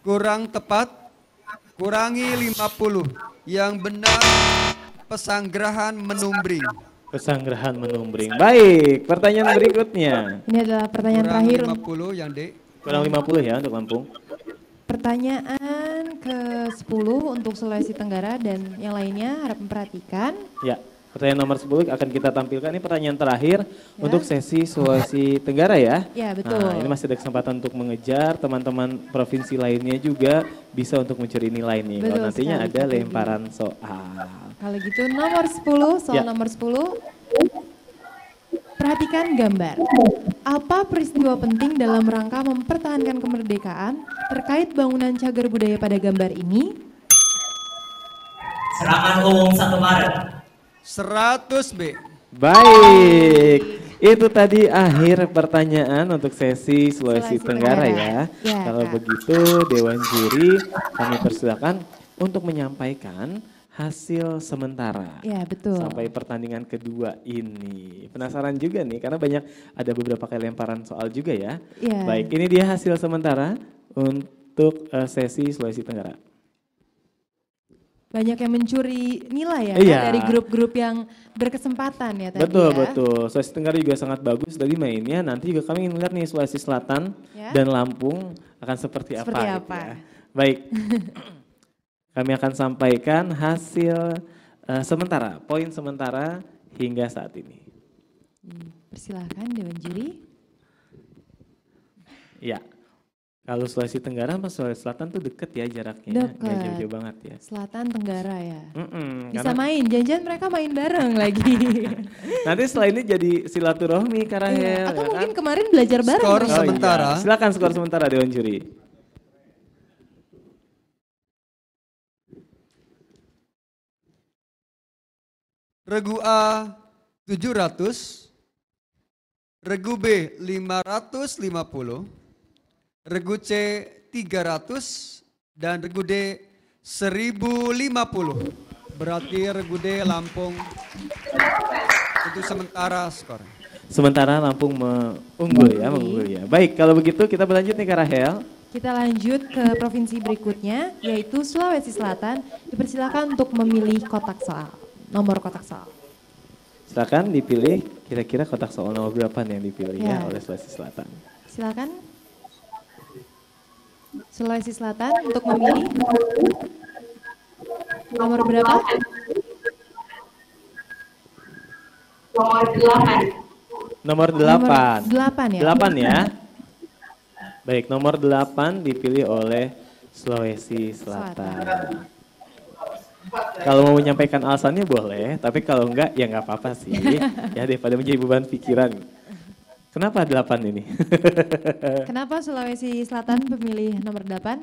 Kurang tepat. Kurangi 50. Yang benar Pesanggerahan Menumbring. Pesanggerahan Menumbring. Baik, pertanyaan berikutnya. Ini adalah pertanyaan Kurang terakhir. 50 yang D. Kurang 50 ya untuk Lampung. Pertanyaan ke-10 untuk Sulawesi Tenggara dan yang lainnya harap memperhatikan. Ya, pertanyaan nomor 10 akan kita tampilkan. Ini pertanyaan terakhir untuk sesi Sulawesi Tenggara ya. Ya, betul. Nah, ini masih ada kesempatan untuk mengejar teman-teman provinsi lainnya juga bisa untuk mencuri nilai nih. Kalau Betul nantinya sekali, ada Kak lemparan soal. Kalau gitu nomor 10, soal Ya. nomor 10. Perhatikan gambar. Apa peristiwa penting dalam rangka mempertahankan kemerdekaan terkait bangunan cagar budaya pada gambar ini? Serangan umum 1 Maret. 100 B. Baik, itu tadi akhir pertanyaan untuk sesi Sulawesi Tenggara ya. Ya, Kalau Kak. begitu Dewan Juri kami persilakan untuk menyampaikan hasil sementara. Ya, betul. Sampai pertandingan kedua ini. Penasaran juga nih karena banyak ada beberapa kali lemparan soal juga ya. Ya. Baik, ini dia hasil sementara untuk sesi Sulawesi Tenggara. Banyak yang mencuri nilai ya Iya. Kak, dari grup-grup yang berkesempatan ya tadi Betul, ya. betul. Sulawesi Tenggara juga sangat bagus tadi mainnya. Nanti juga kami ingin lihat nih Sulawesi Selatan Ya. dan Lampung akan seperti apa. Seperti gitu apa. ya. Baik, kami akan sampaikan hasil sementara, poin sementara hingga saat ini. Persilahkan Dewan Juri. Ya, kalau Sulawesi Tenggara sama Sulawesi Selatan tuh deket ya jaraknya. Deket. Nggak jauh-jauh banget ya. Selatan Tenggara ya. Bisa Karena main, jangan-jangan mereka main bareng lagi. nanti setelah ini jadi silaturahmi Kak Rahel. Iya, atau ya mungkin kan? kemarin belajar bareng. Skor mereka. sementara. Iya. Silakan skor sementara Dewan Juri. Regu A 700, Regu B 550, Regu C 300, dan Regu D 1050. Berarti Regu D Lampung untuk sementara skor. Sementara Lampung mengunggul ya. Baik, kalau begitu kita berlanjut nih Kak Rahel. Kita lanjut ke provinsi berikutnya, yaitu Sulawesi Selatan. Dipersilakan untuk memilih kotak soal, nomor kotak soal. Silakan dipilih kira-kira kotak soal nomor berapa nih yang dipilih ya oleh Sulawesi Selatan. Silakan. Sulawesi Selatan untuk memilih nomor berapa? Nomor 8. Nomor 8. Nomor 8 ya. 8 ya. Baik, nomor 8 dipilih oleh Sulawesi Selatan. Kalau mau menyampaikan alasannya boleh, tapi kalau enggak ya enggak apa-apa sih. Ya daripada menjadi beban pikiran. Kenapa 8 ini? Kenapa Sulawesi Selatan pemilih nomor 8?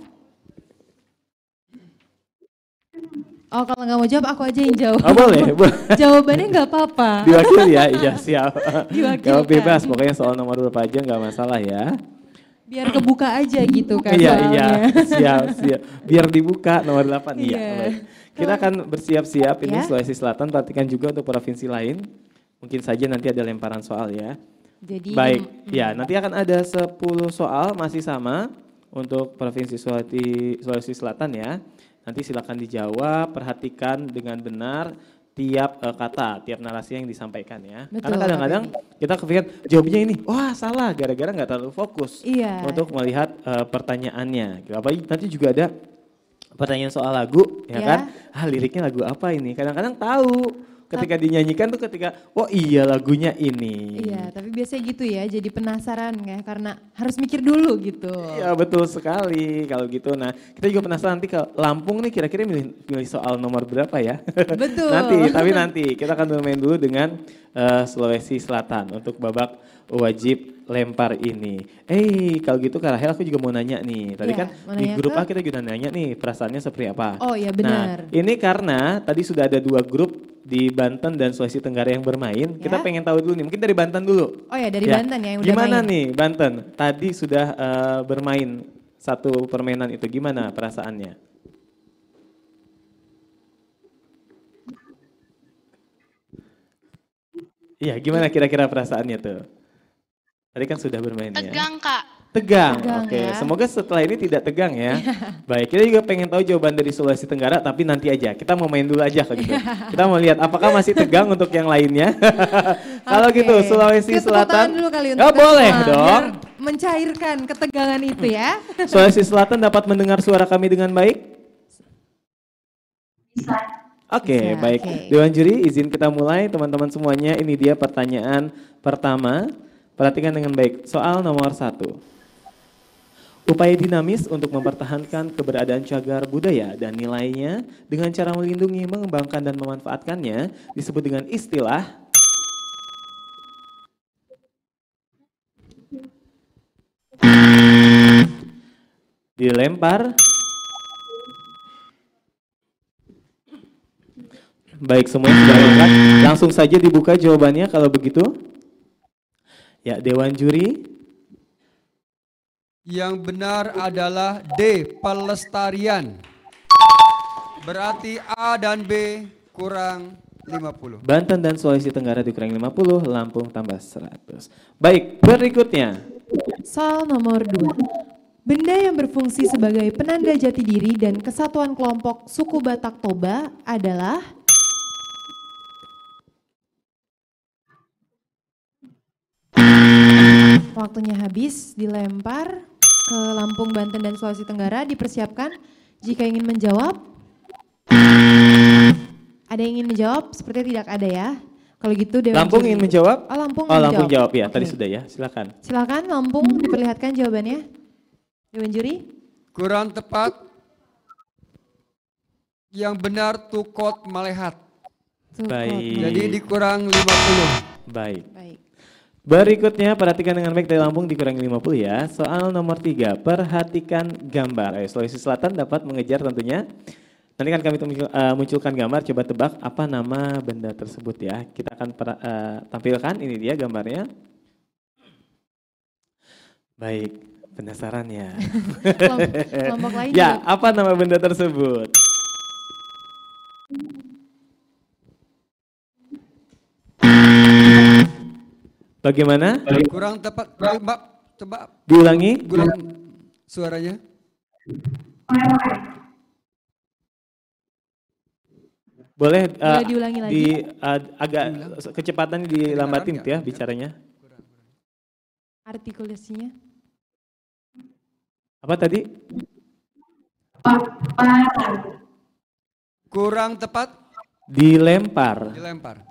Oh, kalau nggak mau jawab aku aja yang jawab. Oh boleh. Jawabannya nggak apa-apa. Diwakili ya, iya siap. Diwakilkan. Kalau bebas, pokoknya soal nomor berapa aja nggak masalah ya. Biar kebuka aja gitu kan Iya, soalnya. siap. Biar dibuka nomor 8, iya. Iya. Baik. Kita akan bersiap-siap ini Ya. Sulawesi Selatan, perhatikan juga untuk provinsi lain. Mungkin saja nanti ada lemparan soal ya. Jadi Baik, ya nanti akan ada 10 soal masih sama untuk provinsi Sulawesi Selatan ya. Nanti silakan dijawab, perhatikan dengan benar tiap kata, tiap narasi yang disampaikan ya. Betul, Karena kadang-kadang kita kepikiran jawabnya ini, wah salah, gara-gara nggak terlalu fokus Iya. untuk melihat pertanyaannya. Apalagi nanti juga ada pertanyaan soal lagu, ya Ya. kan? Liriknya lagu apa ini? Kadang-kadang tahu ketika dinyanyikan tuh ketika, oh iya lagunya ini. Iya, tapi biasanya gitu ya, jadi penasaran ya karena harus mikir dulu gitu. Iya betul sekali kalau gitu. Nah kita juga penasaran nanti ke Lampung nih kira-kira milih soal nomor berapa ya? Betul. nanti kita akan bermain dulu dengan Sulawesi Selatan untuk babak wajib lempar ini. Kalau gitu Kak Rahel aku juga mau nanya nih. Tadi Iya, kan mau di nanya grup ke? A kita juga nanya nih perasaannya seperti apa. Oh iya benar. Nah ini karena tadi sudah ada 2 grup di Banten dan Sulawesi Tenggara yang bermain. Ya. Kita pengen tahu dulu nih, mungkin dari Banten dulu. Oh ya, dari Banten ya yang udah Gimana main. nih Banten? Tadi sudah bermain satu permainan itu, gimana perasaannya? Iya, gimana kira-kira perasaannya tuh? Tadi kan sudah bermain ya. Tegang, Kak. Tegang, Tegang, oke. ya. Semoga setelah ini tidak tegang ya. Baik, kita juga pengen tahu jawaban dari Sulawesi Tenggara, tapi nanti aja. Kita mau main dulu aja kalau gitu. Kita mau lihat apakah masih tegang untuk yang lainnya. Kalau Oke. gitu, Sulawesi Kita tepuk Selatan. tangan dulu kali untuk Oh, kita boleh semua, dong. biar mencairkan ketegangan itu ya. Sulawesi Selatan dapat mendengar suara kami dengan baik? Oke, Bisa, baik. oke. Dewan juri, izin kita mulai teman-teman semuanya. Ini dia pertanyaan pertama. Perhatikan dengan baik. Soal nomor 1. Upaya dinamis untuk mempertahankan keberadaan cagar budaya dan nilainya dengan cara melindungi, mengembangkan, dan memanfaatkannya disebut dengan istilah dilempar. Baik, semuanya sudah lengkap. Langsung saja dibuka jawabannya kalau begitu. Ya, Dewan Juri. Yang benar adalah D, pelestarian. Berarti A dan B kurang 50. Banten dan Sulawesi Tenggara dikurangi 50, Lampung tambah 100. Baik, berikutnya. Soal nomor 2. Benda yang berfungsi sebagai penanda jati diri dan kesatuan kelompok suku Batak Toba adalah waktunya habis, dilempar ke Lampung, Banten, dan Sulawesi Tenggara. Dipersiapkan jika ingin menjawab. Ada yang ingin menjawab? Sepertinya tidak ada ya. Kalau gitu Dewan Lampung Juri. ingin menjawab? Oh, Lampung Oh, ingin Lampung jawab ya, Oke. tadi sudah ya, silakan. Silakan Lampung diperlihatkan jawabannya. Dewan Juri. Kurang tepat. Yang benar Tukot Malehat. Baik. Jadi dikurang 50. Baik. Baik. Berikutnya, perhatikan dengan baik dari Lampung dikurangi 50 ya. Soal nomor 3, perhatikan gambar. Ayo, Sulawesi Selatan dapat mengejar tentunya. Nanti kan kami munculkan gambar, coba tebak apa nama benda tersebut ya. Kita akan tampilkan, ini dia gambarnya. Baik, penasaran ya. Kelompok lain Ya, juga. apa nama benda tersebut? Bagaimana? Kurang tepat. Mbak, coba Diulangi? kurang suaranya. Boleh Boleh diulangi lagi? agak kecepatan dilambatin gitu ya bicaranya. Artikulasinya. Apa tadi? Kurang tepat. Dilempar. Dilempar.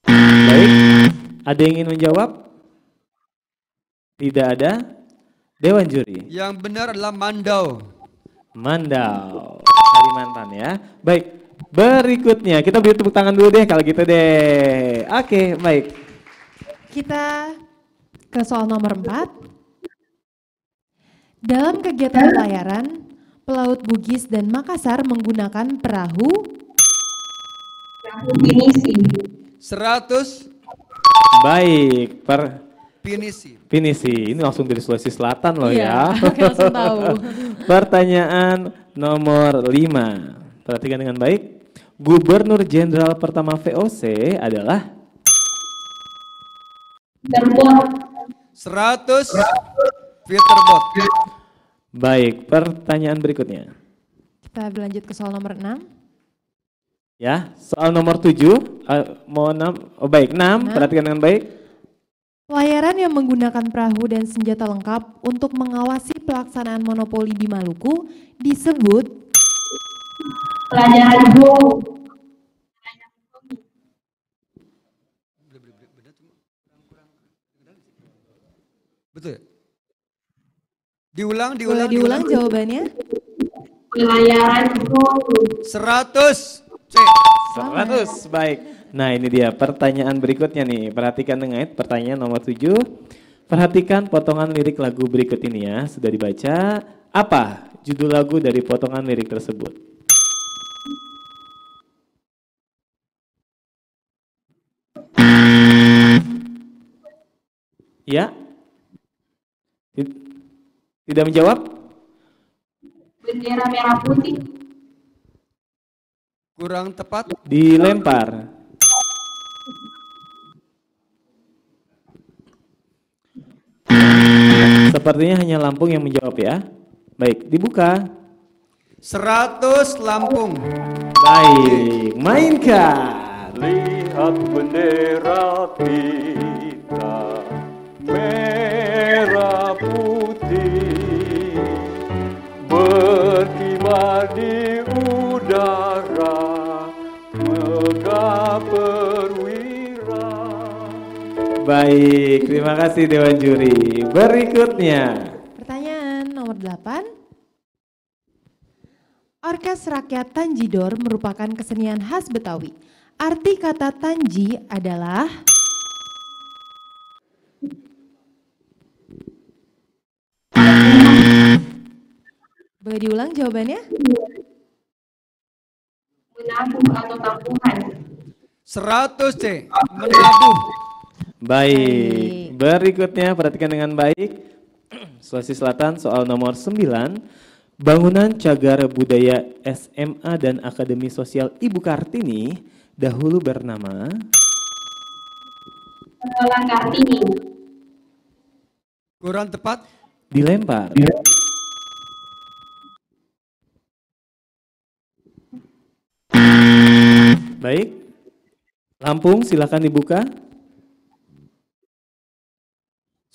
Baik. Ada yang ingin menjawab? Tidak ada. Dewan juri. Yang benar adalah Mandau. Mandau, Kalimantan ya. Baik. Berikutnya kita beri tepuk tangan dulu deh kalau gitu deh. Oke, baik. Kita ke soal nomor 4. Dalam kegiatan pelayaran, pelaut Bugis dan Makassar menggunakan perahu Pinisi. 100 Baik, pinisi. Pinisi. Ini langsung dari Sulawesi Selatan loh Iya, ya. langsung tahu. Pertanyaan nomor 5. Perhatikan dengan baik. Gubernur Jenderal pertama VOC adalah 100 Peterbot. baik. Pertanyaan berikutnya. Kita berlanjut ke soal nomor 6. Ya, soal nomor 7. Mau 6. Oh baik, 6. Perhatikan dengan baik. Pelayaran yang menggunakan perahu dan senjata lengkap untuk mengawasi pelaksanaan monopoli di Maluku disebut Pelajaran hukum. Betul ya? Diulang, Boleh diulang jawabannya? Pelayaran hukum. 100 C. 100. Baik. Nah, ini dia pertanyaan berikutnya nih. Perhatikan dengan pertanyaan nomor 7. Perhatikan potongan lirik lagu berikut ini ya. Sudah dibaca. Apa judul lagu dari potongan lirik tersebut? Ya? Tidak menjawab? Bendera merah putih. Kurang tepat. Dilempar. Sepertinya hanya Lampung yang menjawab ya. Baik, dibuka. 100 Lampung. Baik, mainkan. Lihat bendera kita merah putih berkibar di udara megah perwira. Baik, terima kasih Dewan Juri. Berikutnya. Pertanyaan nomor 8. Orkes Rakyat Tanjidor merupakan kesenian khas Betawi. Arti kata tanji adalah boleh diulang jawabannya? Menabuh atau tampungan. 100 C. Menabuh. Baik, berikutnya perhatikan dengan baik. Sulawesi Selatan soal nomor 9. Bangunan Cagar Budaya SMA dan Akademi Sosial Ibu Kartini dahulu bernama Sekolah Kartini. Kurang tepat. Dilempar. Baik, Lampung silakan dibuka.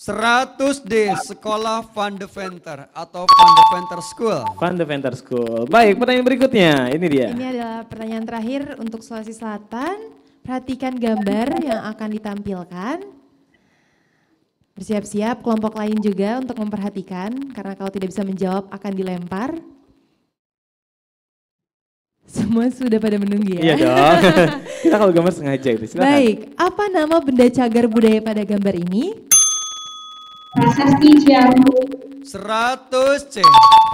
100 D. Sekolah Van de Venter atau Van de Venter School. Van de Venter School. Baik, pertanyaan berikutnya. Ini dia. Ini adalah pertanyaan terakhir untuk Sulawesi Selatan. Perhatikan gambar yang akan ditampilkan. Bersiap-siap kelompok lain juga untuk memperhatikan, karena kalau tidak bisa menjawab akan dilempar. Semua sudah pada menunggu ya? Iya dong. Kita kalau gambar sengaja itu. Silakan. Baik, apa nama benda cagar budaya pada gambar ini? Prasasti Ciarut. 100 C.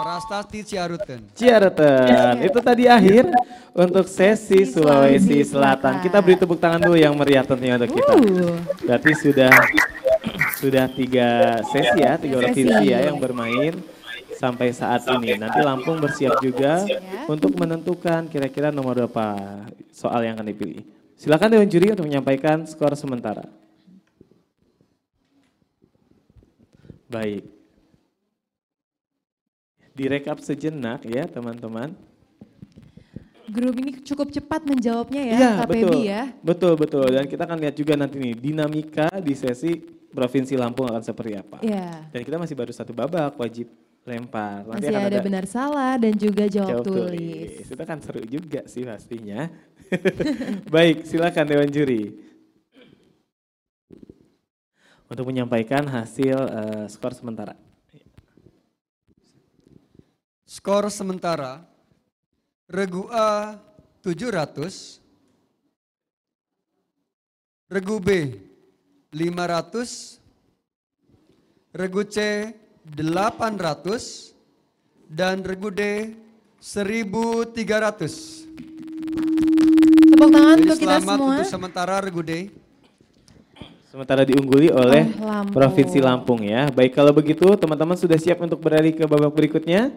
Prasasti Ciaruten. Ciaruten. Itu tadi akhir untuk sesi Sulawesi Selatan. Kita beri tepuk tangan dulu yang meriah tentunya untuk kita. Berarti sudah 3 sesi ya, 3 provinsi ya yang bermain sampai saat ini. Nanti Lampung bersiap juga untuk menentukan kira-kira nomor berapa soal yang akan dipilih. Silakan Dewan Juri untuk menyampaikan skor sementara. Baik. Direkap sejenak ya teman-teman. Grup ini cukup cepat menjawabnya ya, Iya, KPB betul, ya. betul. Dan kita akan lihat juga nanti nih dinamika di sesi Provinsi Lampung akan seperti apa. Iya. Dan kita masih baru 1 babak, wajib lempar. Nanti Masih akan ada benar salah dan juga jawab tulis. Itu kan seru juga sih pastinya. Baik, silakan Dewan Juri. Untuk menyampaikan hasil skor sementara. Skor sementara. Regu A 700. Regu B 500. Regu C 800. Dan regu D 1.300. Tepuk tangan Jadi untuk kita selamat semua. untuk sementara regu D. Sementara diungguli oleh Lampung. Provinsi Lampung ya. Baik kalau begitu teman-teman sudah siap untuk beralih ke babak berikutnya?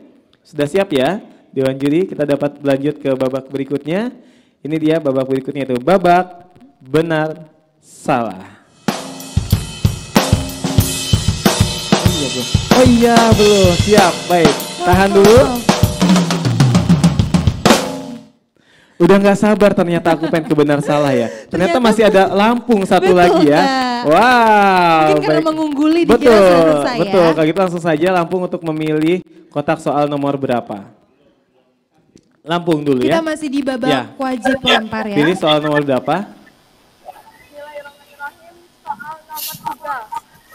Sudah siap ya? Dewan Juri kita dapat lanjut ke babak berikutnya. Ini dia babak berikutnya itu babak benar salah. Oh iya belum siap. Baik tahan dulu. Udah nggak sabar ternyata aku pengen ke benar salah ya. Ternyata masih ada Lampung satu lagi ya. Wow. Mungkin karena mengungguli dikira Betul, sudah selesai ya. betul. Kalau gitu langsung saja Lampung untuk memilih kotak soal nomor berapa. Lampung dulu ya. Kita masih di babak Ya. wajib lempar ya. Pilih soal nomor berapa?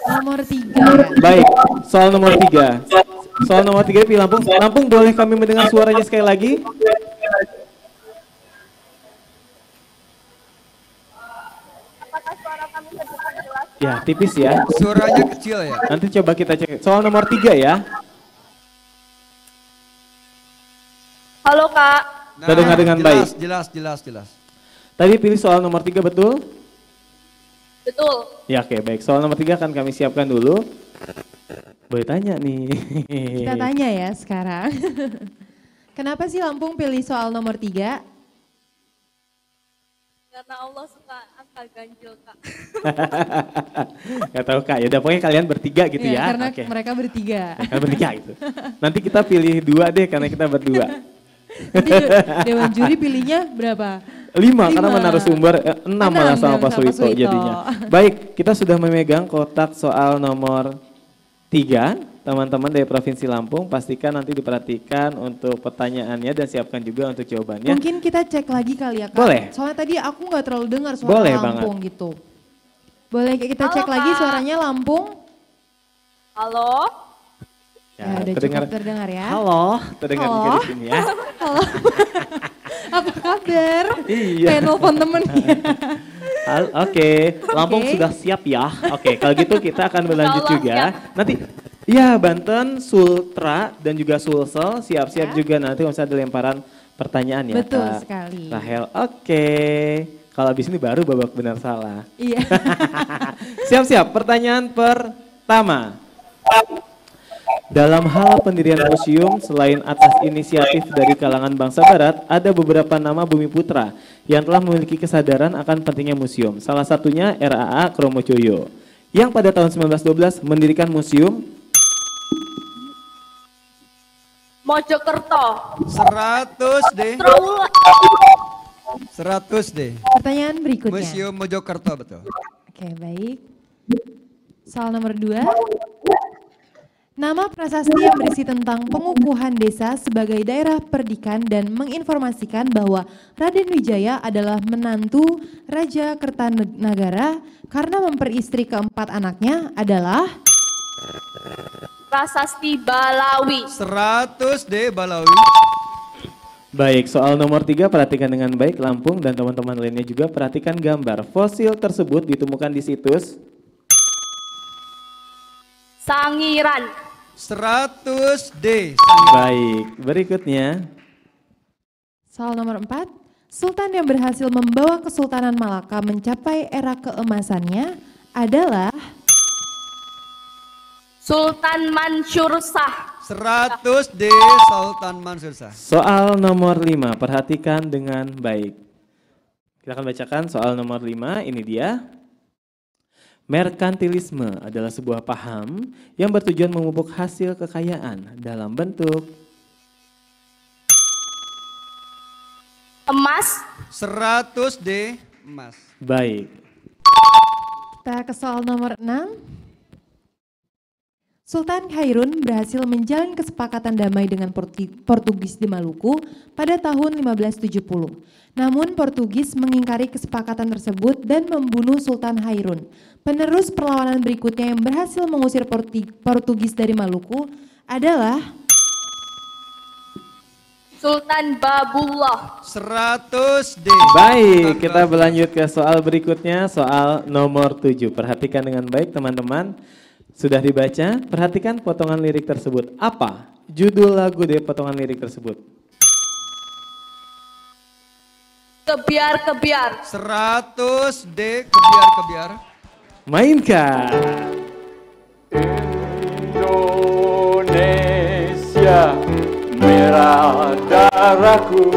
Nomor 3. Baik, soal nomor 3. Soal nomor 3 pilih Lampung. Lampung boleh kami mendengar suaranya sekali lagi? Ya, tipis ya. Suaranya kecil ya. Nanti coba kita cek. Soal nomor 3 ya. Halo Kak. Terdengar dengan baik. Jelas. Tadi pilih soal nomor 3 betul? Betul. Ya oke baik. Soal nomor 3 akan kami siapkan dulu. Boleh tanya nih. Kita tanya ya sekarang. Kenapa sih Lampung pilih soal nomor 3? Karena Allah suka angka ganjil Kak. Gak tahu Kak, ya udah pokoknya kalian bertiga gitu ya. Karena mereka bertiga. Mereka bertiga gitu. Nanti kita pilih 2 deh karena kita berdua. Nanti Dewan Juri pilihnya berapa? 5 karena narasumber 6 malah sama Pak Suwito jadinya. Baik, kita sudah memegang kotak soal nomor 3. Teman-teman dari Provinsi Lampung pastikan nanti diperhatikan untuk pertanyaannya dan siapkan juga untuk jawabannya. Mungkin kita cek lagi kali ya Kak. Boleh. Soalnya tadi aku nggak terlalu dengar suara Lampung banget. Gitu. Boleh kita cek lagi suaranya Lampung? Halo. Ya, udah cukup terdengar ya. Halo, terdengar juga di sini ya. Halo. Apa kabar? Iya. Kayak nelfon temen ya. Oke, Lampung sudah siap ya. Oke, kalau gitu kita akan berlanjut juga. Nanti ya Banten, Sultra dan juga Sulsel siap-siap juga nanti kalau misalnya ada lemparan pertanyaan ya Betul Kak sekali. Rahel. Oke, kalau habis ini baru babak benar salah. Iya. Siap-siap, pertanyaan pertama. Dalam hal pendirian museum, selain atas inisiatif dari kalangan bangsa barat, ada beberapa nama bumi putra yang telah memiliki kesadaran akan pentingnya museum. Salah satunya RAA Kromojoyo, yang pada tahun 1912 mendirikan museum Mojokerto. 100 deh. 100 deh. Pertanyaan berikutnya. Museum Mojokerto betul. Oke, baik. Soal nomor 2. Nama prasasti yang berisi tentang pengukuhan desa sebagai daerah perdikan dan menginformasikan bahwa Raden Wijaya adalah menantu Raja Kertanagara karena memperistri keempat anaknya adalah Prasasti Balawi. 100 deh Balawi. Baik, soal nomor 3 perhatikan dengan baik Lampung dan teman-teman lainnya juga perhatikan gambar. Fosil tersebut ditemukan di situs Sangiran. 100 deh. Baik, berikutnya. Soal nomor 4. Sultan yang berhasil membawa Kesultanan Malaka mencapai era keemasannya adalah Sultan Mansur Shah. 100 deh Sultan Mansur Shah. Soal nomor 5, perhatikan dengan baik. Kita akan bacakan soal nomor 5, ini dia. Merkantilisme adalah sebuah paham yang bertujuan memupuk hasil kekayaan dalam bentuk emas. 100 deh emas. Baik. Kita ke soal nomor 6. Sultan Khairun berhasil menjalin kesepakatan damai dengan Portugis di Maluku pada tahun 1570. Namun Portugis mengingkari kesepakatan tersebut dan membunuh Sultan Khairun. Penerus perlawanan berikutnya yang berhasil mengusir Portugis dari Maluku adalah Sultan Babullah. 100 deh. Baik, kita berlanjut ke soal berikutnya, soal nomor 7. Perhatikan dengan baik teman-teman. Sudah dibaca? Perhatikan potongan lirik tersebut. Apa judul lagu dari potongan lirik tersebut? Kebiar-kebiar. 100 deh kebiar-kebiar. Mainkan. Indonesia, merah darahku,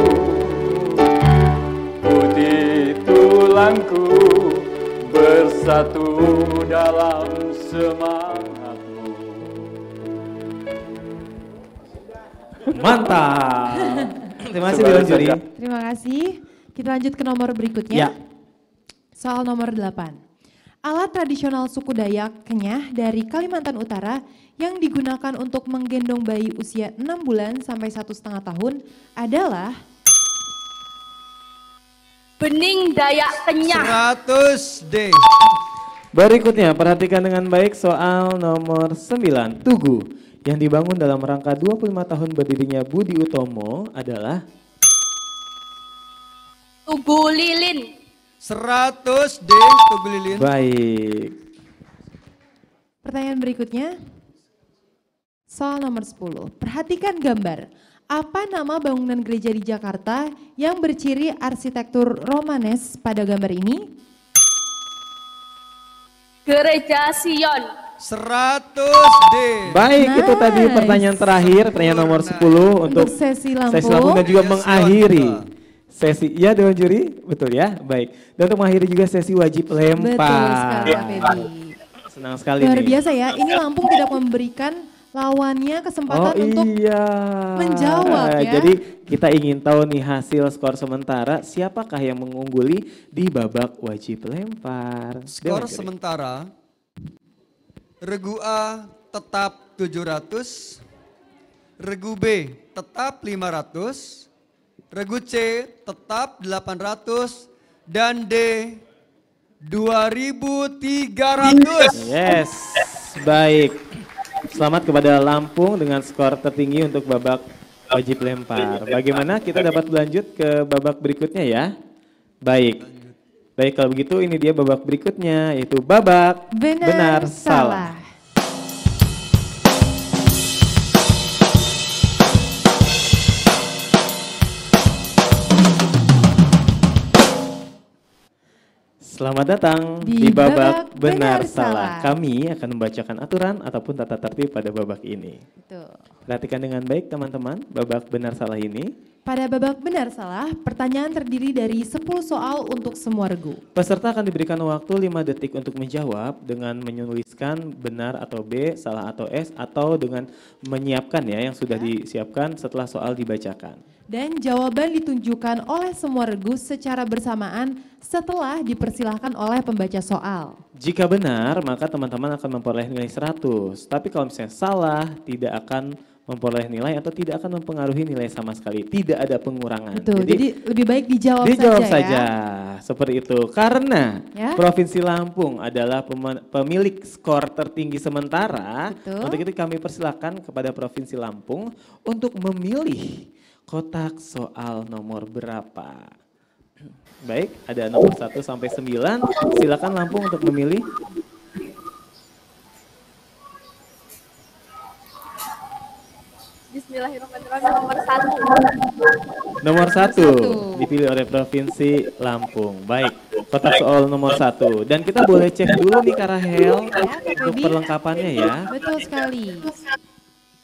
putih tulangku, bersatu dalam semangatmu. Mantap. Terima kasih Dewan Juri. Terima kasih. Kita lanjut ke nomor berikutnya. Ya. Soal nomor 8. Alat tradisional suku Dayak Kenyah dari Kalimantan Utara yang digunakan untuk menggendong bayi usia 6 bulan sampai 1,5 tahun adalah Bening Dayak Kenyah. 100 deh. Berikutnya, perhatikan dengan baik soal nomor 9. Tugu yang dibangun dalam rangka 25 tahun berdirinya Budi Utomo adalah Tugu Lilin. 100 deh Tugu Lilin. baik. pertanyaan berikutnya. Soal nomor 10. Perhatikan gambar. Apa nama bangunan gereja di Jakarta yang berciri arsitektur Romanes pada gambar ini? Gereja Sion. 100D. Baik, itu tadi pertanyaan terakhir, pertanyaan nomor 10 untuk sesi Lampung. Sesi Lampung dan juga mengakhiri sesi, ya Dewan Juri, betul ya, baik. Dan untuk mengakhiri juga sesi wajib lempar. Betul sekali Pak Feby. Senang sekali Luar nih. biasa ya, ini Lampung tidak memberikan lawannya kesempatan untuk menjawab ya. Jadi kita ingin tahu nih hasil skor sementara, siapakah yang mengungguli di babak wajib lempar. Skor sementara, Regu A tetap 700, Regu B tetap 500, Regu C tetap 800, dan D 2.300. Yes, baik. Selamat kepada Lampung dengan skor tertinggi untuk babak wajib lempar. Bagaimana kita dapat berlanjut ke babak berikutnya ya? Baik. Baik, kalau begitu ini dia babak berikutnya, yaitu babak benar salah. Selamat datang di babak benar salah. Kami akan membacakan aturan ataupun tata tertib pada babak ini. Betul. Perhatikan dengan baik teman-teman, babak benar salah ini. Pada babak benar salah, pertanyaan terdiri dari 10 soal untuk semua regu. Peserta akan diberikan waktu 5 detik untuk menjawab dengan menuliskan benar atau B, salah atau S, atau dengan menyiapkan ya yang sudah disiapkan setelah soal dibacakan. Dan jawaban ditunjukkan oleh semua regu secara bersamaan setelah dipersilahkan oleh pembaca soal. Jika benar, maka teman-teman akan memperoleh nilai 100. Tapi kalau misalnya salah, tidak akan memperoleh nilai atau tidak akan mempengaruhi nilai sama sekali. Tidak ada pengurangan. Betul, jadi lebih baik dijawab saja ya. Seperti itu. Karena ya? Provinsi Lampung adalah pemilik skor tertinggi sementara. Betul. Untuk itu kami persilakan kepada Provinsi Lampung untuk memilih kotak soal nomor berapa. Baik, ada nomor 1 sampai 9. Silakan Lampung untuk memilih. Bismillahirrahmanirrahim, nomor 1. Nomor 1 dipilih oleh Provinsi Lampung. Baik, kotak soal nomor 1. Dan kita boleh cek dulu nih Kak Rahel untuk perlengkapannya ya. Betul sekali.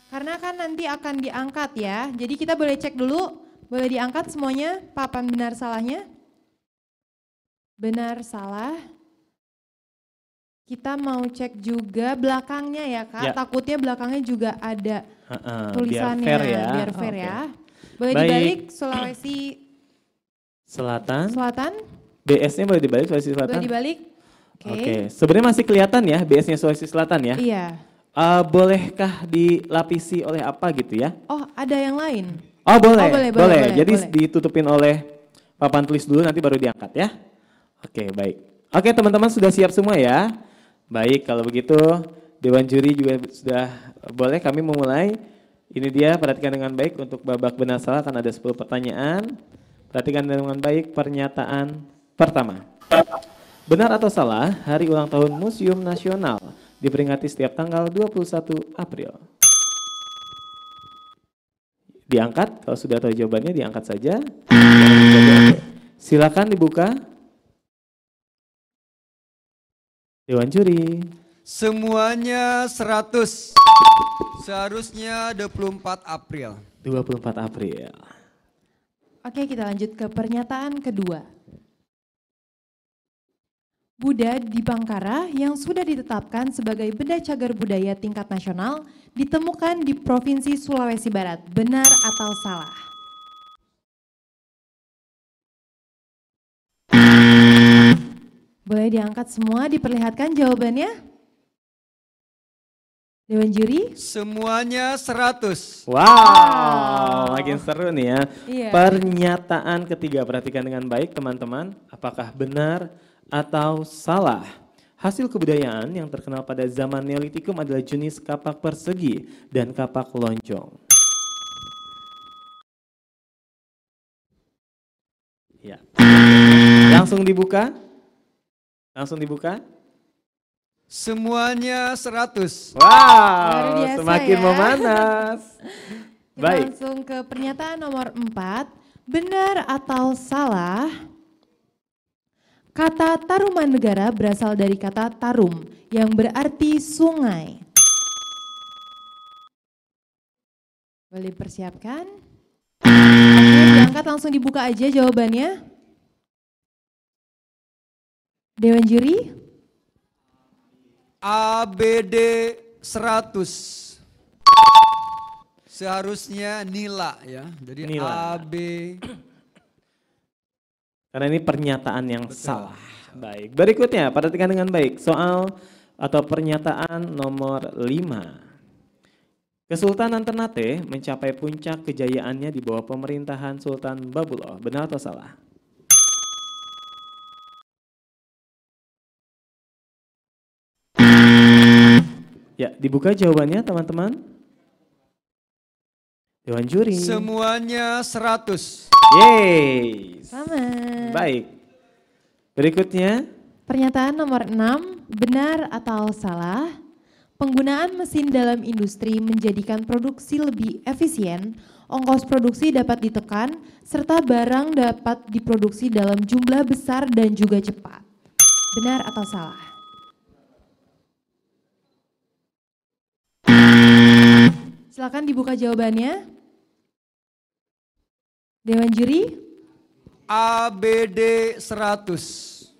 Karena kan nanti akan diangkat ya. Jadi kita boleh cek dulu, boleh diangkat semuanya papan benar salahnya. Benar salah. Kita mau cek juga belakangnya ya Kak. Ya. Takutnya belakangnya juga ada tulisannya. Biar fair ya. Biar fair ya. Boleh Baik. dibalik Sulawesi Selatan. BS-nya boleh dibalik Sulawesi Selatan. Boleh dibalik. Oke. Sebenarnya masih kelihatan ya BS-nya Sulawesi Selatan ya. Iya. Bolehkah dilapisi oleh apa gitu ya? Oh, ada yang lain? Oh boleh, boleh. Jadi boleh. ditutupin oleh papan tulis dulu nanti baru diangkat ya. Oke, baik. Oke, teman-teman sudah siap semua ya? Baik, kalau begitu Dewan Juri juga sudah boleh kami memulai. Ini dia, perhatikan dengan baik untuk babak benar salah akan ada 10 pertanyaan. Perhatikan dengan baik pernyataan pertama. Benar atau salah, hari ulang tahun Museum Nasional diperingati setiap tanggal 21 April. Diangkat, kalau sudah tahu jawabannya diangkat saja. Silakan dibuka. Dewan Juri. Semuanya 100. Seharusnya 24 April. 24 April. Oke, kita lanjut ke pernyataan kedua. Buddha di Bangkara yang sudah ditetapkan sebagai benda cagar budaya tingkat nasional ditemukan di Provinsi Sulawesi Barat. Benar atau salah? Boleh diangkat semua, diperlihatkan jawabannya. Dewan Juri. Semuanya 100. Wow, makin seru nih ya. Iya. Pernyataan ketiga, perhatikan dengan baik teman-teman. Apakah benar atau salah? Hasil kebudayaan yang terkenal pada zaman Neolitikum adalah jenis kapak persegi dan kapak lonjong. Ya. Langsung dibuka? Langsung dibuka? Semuanya 100. Wow, biasa semakin ya. memanas. Kita Baik. langsung ke pernyataan nomor 4. Benar atau salah? Kata Tarumanegara berasal dari kata tarum yang berarti sungai. Boleh persiapkan? Oke, diangkat langsung dibuka aja jawabannya. Dewan juri? ABD 100. Seharusnya nila ya. Jadi Nila. AB. Karena ini pernyataan yang salah. Baik, berikutnya perhatikan dengan baik. Soal atau pernyataan nomor 5. Kesultanan Ternate mencapai puncak kejayaannya di bawah pemerintahan Sultan Babuloh. Benar atau salah? Ya, dibuka jawabannya teman-teman. Dewan juri. Semuanya 100. Yeay. Sama. Baik. Berikutnya. Pernyataan nomor 6, benar atau salah? Penggunaan mesin dalam industri menjadikan produksi lebih efisien, ongkos produksi dapat ditekan, serta barang dapat diproduksi dalam jumlah besar dan juga cepat. Benar atau salah? Silakan dibuka jawabannya. Dewan juri? ABD 100.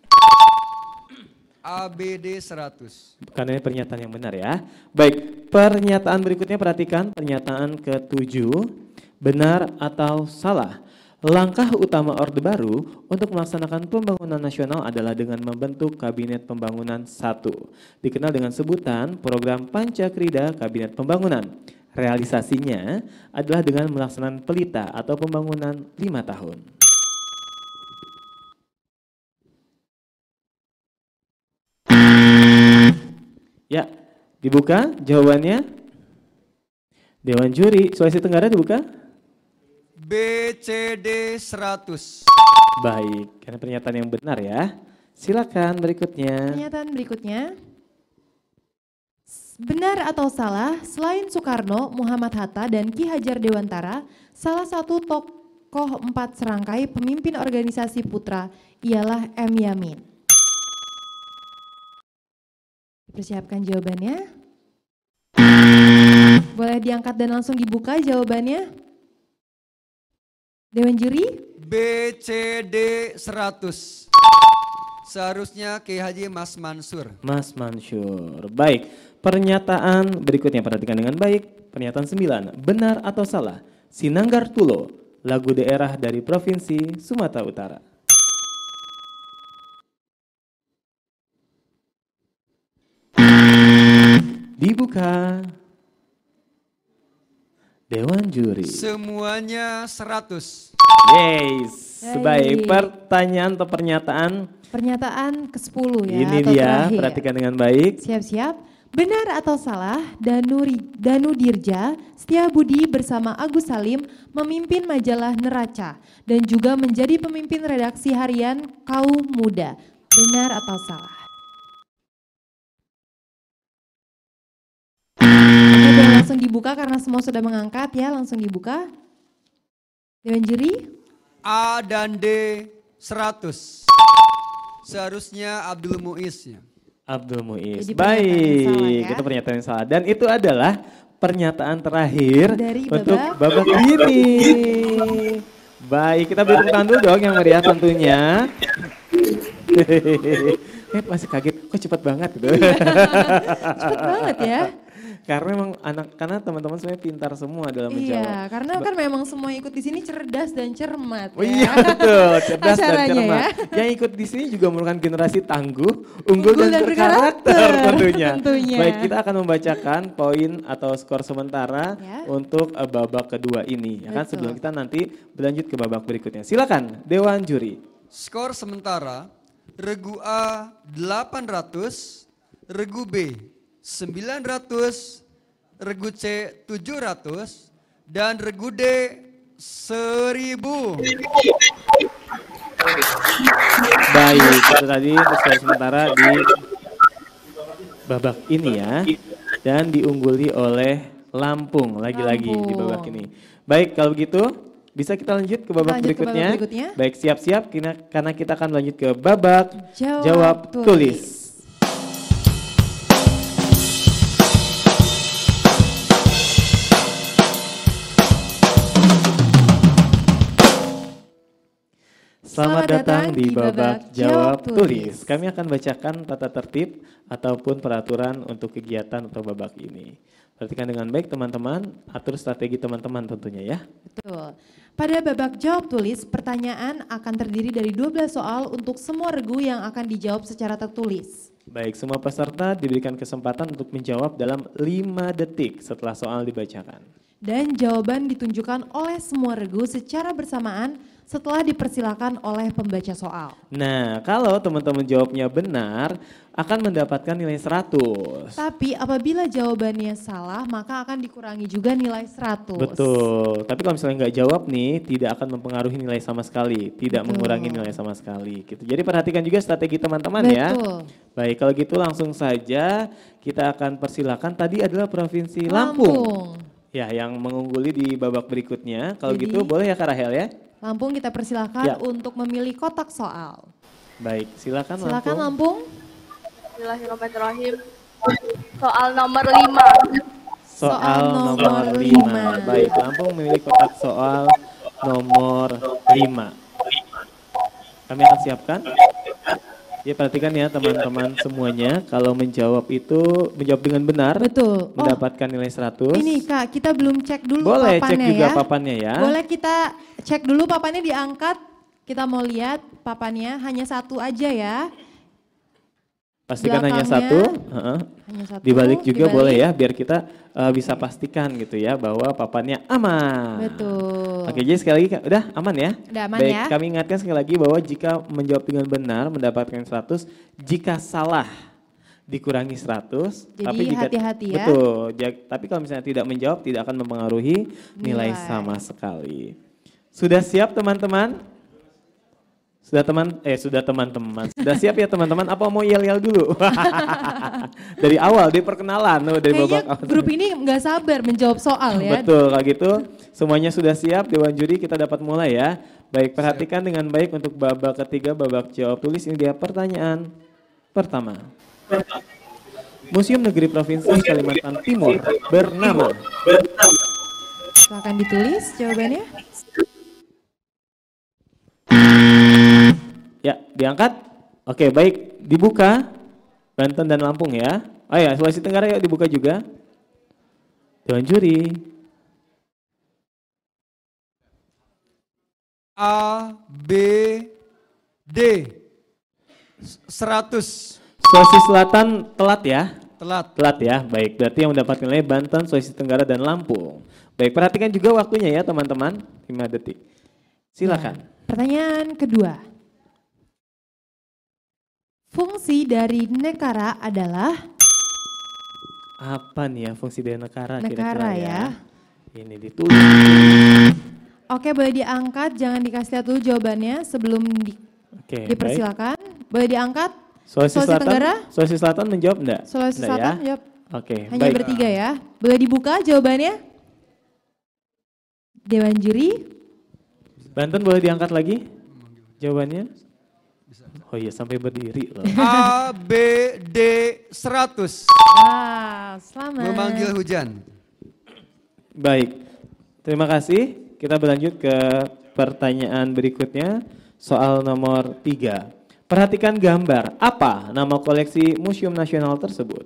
ABD 100. Karena ini pernyataan yang benar ya. Baik, pernyataan berikutnya perhatikan pernyataan ke-7. Benar atau salah? Langkah utama Orde Baru untuk melaksanakan pembangunan nasional adalah dengan membentuk Kabinet Pembangunan 1. Dikenal dengan sebutan Program Pancakrida Kabinet Pembangunan. Realisasinya adalah dengan melaksanakan pelita atau pembangunan 5 tahun. Ya, dibuka jawabannya. Dewan juri Sulawesi Tenggara dibuka. BCD 100. Baik, karena pernyataan yang benar ya. Silakan berikutnya. Pernyataan berikutnya. Benar atau salah, selain Soekarno, Muhammad Hatta, dan Ki Hajar Dewantara, salah satu tokoh 4 serangkai pemimpin organisasi putra ialah M. Yamin. Persiapkan jawabannya. Boleh diangkat dan langsung dibuka jawabannya. Dewan juri? BCD 100. Seharusnya Kiai Haji Mas Mansur. Mas Mansur. Baik, pernyataan berikutnya perhatikan dengan baik. Pernyataan 9, benar atau salah? Sinanggar Tulo, lagu daerah dari Provinsi Sumatera Utara. Dibuka. Dewan juri. Semuanya 100. Yes. Baik, pertanyaan atau pernyataan. Pernyataan ke-10 ya. Ini atau dia, terakhir. perhatikan dengan baik. Siap-siap. Benar atau salah, Danu Dirja Setiabudi bersama Agus Salim memimpin majalah Neraca dan juga menjadi pemimpin redaksi harian Kaum Muda. Benar atau salah? Oke, langsung dibuka karena semua sudah mengangkat ya, langsung dibuka. Dewan juri? A dan D 100. Seharusnya Abdul Muiz ya. Abdul Muiz. Jadi Baik, ya. itu pernyataan yang salah. Dan itu adalah pernyataan terakhir dari untuk babak ini. Baik, kita beri tepuk tangan dulu dong yang meriah tentunya. Masih kaget, kok cepat banget gitu. Cepat banget ya. Karena memang karena teman-teman semuanya pintar semua dalam menjawab. Iya, karena kan memang semua ikut di sini cerdas dan cermat. Oh iya betul, cerdas dan Acaranya cermat. ya. Yang ikut di sini juga merupakan generasi tangguh, unggul dan berkarakter tentunya. Baik, kita akan membacakan poin atau skor sementara untuk babak kedua ini. Ya kan, sebelum kita nanti berlanjut ke babak berikutnya. Silakan Dewan Juri. Skor sementara, Regu A 800, Regu B 900, Regu C 700, dan Regu D 1000. Baik, itu tadi skor sementara di babak ini ya. Dan diungguli oleh Lampung, lagi-lagi di Lampung. babak ini. Baik, kalau begitu bisa kita lanjut ke babak lanjut ke babak berikutnya. berikutnya. Baik, siap-siap karena kita akan lanjut ke babak Jawab jawab tulis. tulis. Selamat datang di babak jawab tulis. Kami akan bacakan tata tertib ataupun peraturan untuk kegiatan atau babak ini. Perhatikan dengan baik teman-teman, atur strategi teman-teman tentunya ya. Betul. Pada babak jawab tulis, pertanyaan akan terdiri dari 12 soal untuk semua regu yang akan dijawab secara tertulis. Baik, semua peserta diberikan kesempatan untuk menjawab dalam 5 detik setelah soal dibacakan. Dan jawaban ditunjukkan oleh semua regu secara bersamaan setelah dipersilakan oleh pembaca soal. Nah, kalau teman-teman jawabnya benar, akan mendapatkan nilai 100. Tapi apabila jawabannya salah, maka akan dikurangi juga nilai 100. Betul, tapi kalau misalnya nggak jawab nih, tidak akan mempengaruhi nilai sama sekali, tidak Betul. mengurangi nilai sama sekali. Gitu. Jadi perhatikan juga strategi teman-teman ya. Betul. Baik, kalau gitu langsung saja kita akan persilakan. Tadi adalah Provinsi Lampung. Ya, yang mengungguli di babak berikutnya. Kalau Jadi, gitu boleh ya Kak Rahel ya? Lampung kita persilakan Ya. untuk memilih kotak soal. Baik, silakan Silakan Lampung. Lampung. Bismillahirrahmanirrahim. Soal nomor 5. Soal nomor 5. Baik, Lampung memilih kotak soal nomor 5. Kami akan siapkan. Ya, perhatikan ya teman-teman semuanya, kalau menjawab dengan benar, Betul. mendapatkan nilai 100. Ini Kak, kita belum cek dulu Boleh papannya cek juga ya. papannya ya. Boleh kita cek dulu papannya diangkat. Kita mau lihat papannya hanya satu aja ya. Pastikan hanya Belakangnya, satu. Hanya satu. Dibalik juga dibalik. boleh ya, biar kita bisa pastikan gitu ya bahwa papannya aman. Betul. Oke, jadi sekali lagi udah aman ya? Udah aman Baik, ya. kami ingatkan sekali lagi bahwa jika menjawab dengan benar mendapatkan 100, jika salah dikurangi 100. Jadi tapi jika, hati-hati ya. Betul, tapi kalau misalnya tidak menjawab tidak akan mempengaruhi nilai Nilai. sama sekali. Sudah siap teman-teman? Sudah teman-teman. Sudah siap ya teman-teman? Apa mau yel-yel dulu? Dari awal, dari perkenalan. Dari Kayaknya babak awal. grup ini nggak sabar menjawab soal ya. Betul, kalau gitu semuanya sudah siap, Dewan Juri kita dapat mulai ya. Baik, perhatikan dengan baik untuk babak ketiga, babak jawab tulis. Ini dia pertanyaan pertama. Museum Negeri Provinsi Kalimantan Timur bernama. Silakan ditulis jawabannya. Ya, diangkat. Oke, baik, dibuka. Banten dan Lampung ya. Oh ya, Sulawesi Tenggara yuk dibuka juga. Dewan Juri. A, B, D. 100. Sulawesi Selatan telat ya. Telat. Ya, baik. Berarti yang mendapat nilai Banten, Sulawesi Tenggara, dan Lampung. Baik, perhatikan juga waktunya ya teman-teman. 5 detik. Silakan. Pertanyaan kedua. Fungsi dari nekara adalah Apa nih ya fungsi dari nekara Nekara kira-kira ya. Ini ditulis. Oke, boleh diangkat, jangan dikasih lihat dulu jawabannya sebelum Oke, dipersilakan. Boleh diangkat. Sulawesi Selatan, Tenggara, Sulawesi Selatan menjawab enggak? Sulawesi Enggak Selatan ya? jawab. Oke, Hanya baik. bertiga ya. Boleh dibuka jawabannya? Dewan Juri. Banten boleh diangkat lagi jawabannya? Oh iya, sampai berdiri loh. A, B, D, 100. Selamat. Memanggil hujan. Baik, terima kasih. Kita berlanjut ke pertanyaan berikutnya. Soal nomor 3. Perhatikan gambar. Apa nama koleksi Museum Nasional tersebut?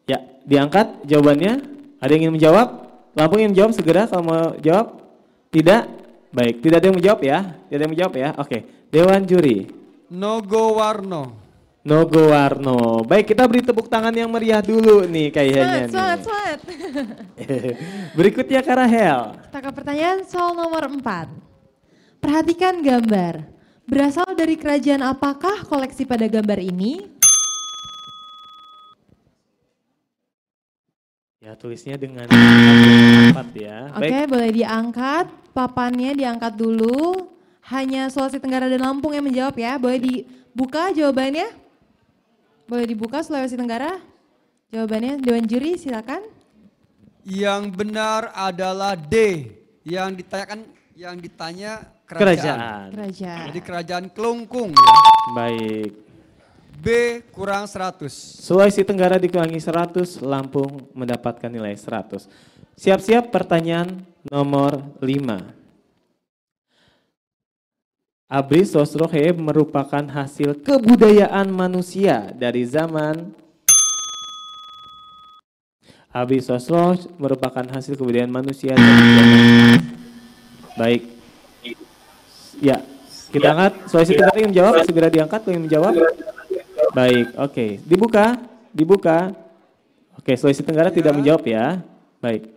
Ya, diangkat jawabannya. Ada yang ingin menjawab? Lampung ingin menjawab segera kalau mau jawab? Tidak? Baik, tidak ada yang menjawab ya? Tidak ada yang menjawab ya? Oke, Dewan Juri. Nogowarno. Nogowarno. Baik, kita beri tepuk tangan yang meriah dulu nih kayaknya. Semangat. Berikutnya Kak Rahel. Kita ke pertanyaan soal nomor 4. Perhatikan gambar. Berasal dari kerajaan apakah koleksi pada gambar ini? Ya, tulisnya dengan tepat ya. Oke, boleh diangkat. Papannya diangkat dulu. hanya Sulawesi Tenggara dan Lampung yang menjawab ya. Boleh dibuka jawabannya? Boleh dibuka Sulawesi Tenggara? Jawabannya Dewan Juri silakan. Yang benar adalah D. Yang ditanya kerajaan. Kerajaan. Jadi kerajaan Kelungkung ya. Baik. B kurang 100. Sulawesi Tenggara dikurangi 100, Lampung mendapatkan nilai 100. Siap-siap pertanyaan nomor 5. Abri Sosrohe merupakan hasil kebudayaan manusia dari zaman Abri Sosroh merupakan hasil kebudayaan manusia dari zaman. Baik. Ya, kita angkat. Sulawesi Tenggara yang menjawab, segera diangkat yang menjawab. Baik, oke. Dibuka. Oke, Sulawesi Tenggara tidak menjawab ya. Baik.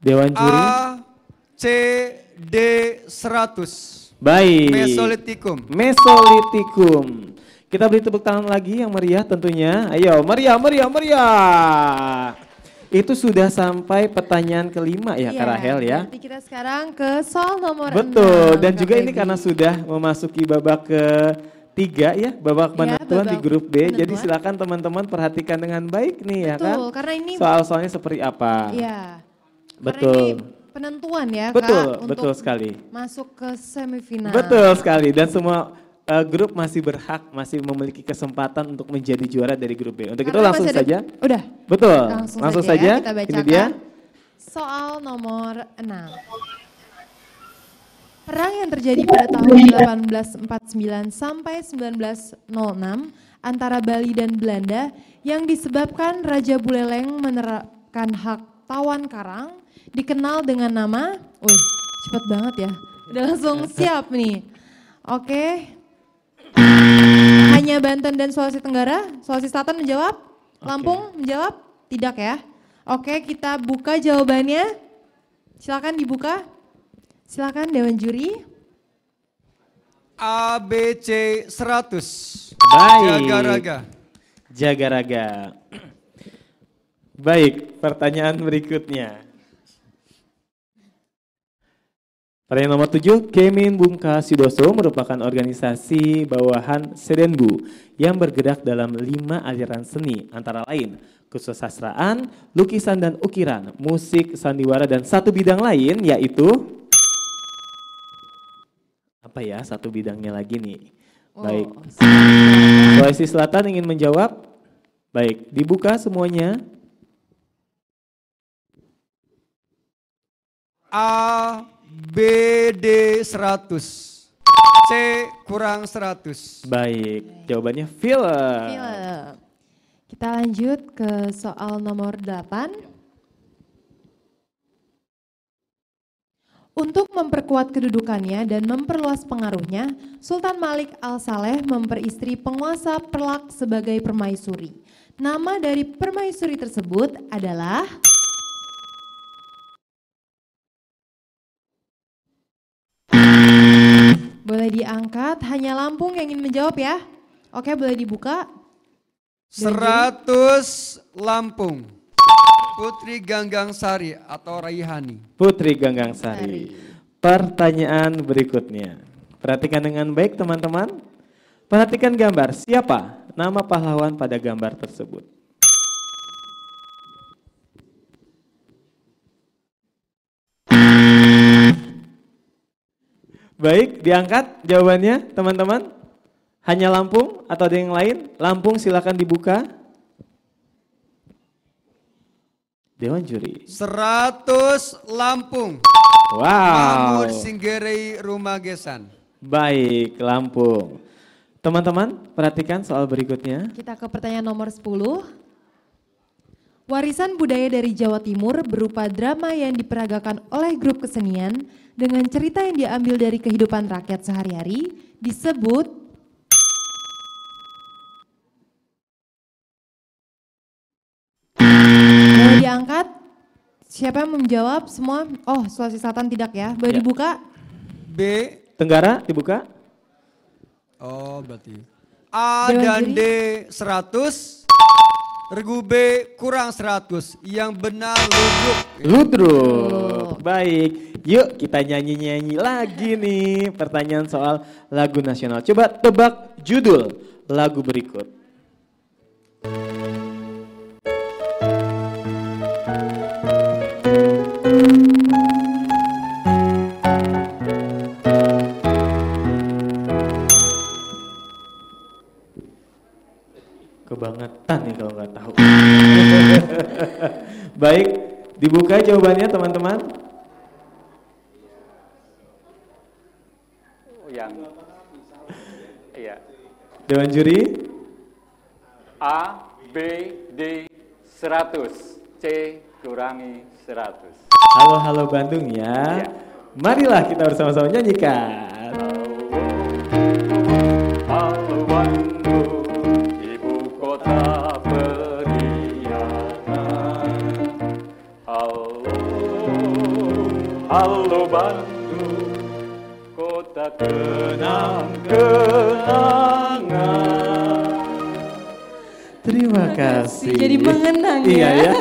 Dewan Juri. A, C, D 100. Baik. Mesolitikum. Kita beri tepuk tangan lagi yang meriah tentunya. Ayo, meriah. Itu sudah sampai pertanyaan kelima ya, Kak Rahel ya. Berarti kita sekarang ke soal nomor 6. Betul, dan juga ini karena sudah memasuki babak ketiga ya, babak penentuan di grup B. Jadi silakan teman-teman perhatikan dengan baik nih ya kan. Betul, karena ini soal-soalnya seperti apa. Iya. Betul. Penentuan ya betul, Kak, betul untuk sekali. masuk ke semifinal. Betul sekali, dan semua grup masih berhak, masih memiliki kesempatan untuk menjadi juara dari grup B. Untuk itu langsung saja. Udah. Betul, langsung saja. Kita bacakan ini dia. Soal nomor 6. Perang yang terjadi pada tahun 1849 sampai 1906 antara Bali dan Belanda yang disebabkan Raja Buleleng menerapkan hak tawan karang dikenal dengan nama, cepet banget ya, udah langsung siap nih. Oke, hanya Banten dan Sulawesi Tenggara, Sulawesi Selatan menjawab, Lampung menjawab, tidak ya. Oke, kita buka jawabannya, silakan dibuka, silakan Dewan Juri. A, B, C 100. Baik. Jaga-raga. Baik, pertanyaan berikutnya. Pertanyaan nomor 7, Kemin Bungka Sidoso merupakan organisasi bawahan Sedenbu yang bergerak dalam 5 aliran seni, antara lain kesusastraan, lukisan dan ukiran, musik, sandiwara, dan satu bidang lain yaitu apa ya, satu bidangnya lagi nih. Baik, Sulawesi Selatan ingin menjawab. Baik, dibuka semuanya. A, B, D 100. C kurang 100. Baik, jawabannya film. Kita lanjut ke soal nomor 8. Untuk memperkuat kedudukannya dan memperluas pengaruhnya, Sultan Malik Al-Saleh memperistri penguasa Perlak sebagai permaisuri. Nama dari permaisuri tersebut adalah boleh diangkat, hanya Lampung yang ingin menjawab ya. Oke, boleh dibuka. 100 Lampung. Putri Ganggang Sari atau Raihani. Putri Ganggang Sari. Pertanyaan berikutnya. Perhatikan dengan baik teman-teman. Perhatikan gambar. Siapa nama pahlawan pada gambar tersebut? Baik, diangkat jawabannya teman-teman. Hanya Lampung atau ada yang lain? Lampung silakan dibuka. Dewan Juri. 100 Lampung. Wow. Mahmud Singgerei Rumagesan. Baik, Lampung. Teman-teman, perhatikan soal berikutnya. Kita ke pertanyaan nomor 10. Warisan budaya dari Jawa Timur berupa drama yang diperagakan oleh grup kesenian dengan cerita yang diambil dari kehidupan rakyat sehari-hari disebut boleh diangkat. Siapa yang menjawab semua? Oh, Sulawesi Selatan tidak ya. Boleh dibuka? B. Tenggara dibuka. Oh, berarti A dan D 100. Regu B kurang 100. Yang benar Ludruk. Ludruk. Baik, yuk kita nyanyi-nyanyi lagi nih pertanyaan soal lagu nasional. Coba tebak judul lagu berikut. Kebangetan nih kalau nggak tahu. Baik, dibuka jawabannya teman-teman. Yang iya. Dewan juri. A, B, D 100, C kurangi 100. Halo Bandung ya. Marilah kita bersama-sama nyanyikan. Halo Bandung, ibu kota periangan. Halo Bandung, kota kenang-kenangan. Terima kasih. Jadi mengenang Iya ya. ya.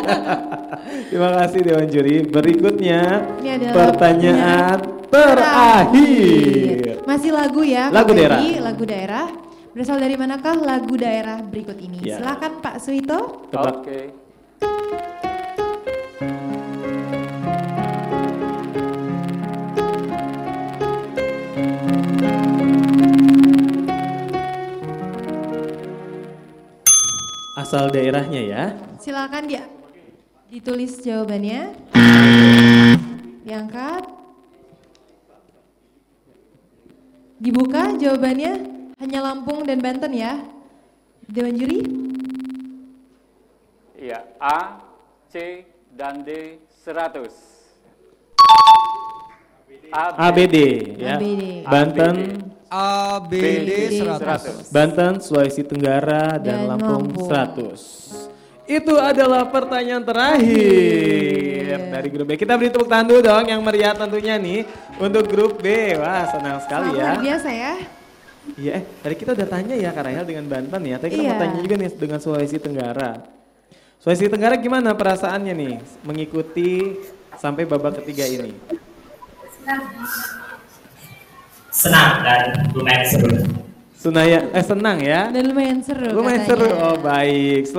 Terima kasih Dewan Juri. Berikutnya Ini adalah pertanyaan terakhir. Masih lagu ya. Lagu Kak daerah. Feby, lagu daerah. Berasal dari manakah lagu daerah berikut ini? Ya. Silakan Pak Suito. Oke. Asal daerahnya ya. Silakan dia ditulis jawabannya. Diangkat. Dibuka jawabannya hanya Lampung dan Banten ya. Dewan juri. Iya, A, C, dan D 100. ABD ya. ABD. Banten, ABD 100. Banten, Sulawesi Tenggara dan Lampung 100. Itu adalah pertanyaan terakhir dari grup B. Kita beri tepuk tangan dulu dong yang meriah tentunya nih untuk grup B. Wah, senang sekali ya. Luar biasa ya. Iya, tadi kita udah tanya ya Kak Rahel dengan Banten ya. Tadi kita mau tanya juga nih dengan Sulawesi Tenggara. Sulawesi Tenggara gimana perasaannya nih mengikuti sampai babak ketiga ini? Senang dan lumayan seru. Senang ya? Dan lumayan seru Lumayan katanya. seru, oh baik.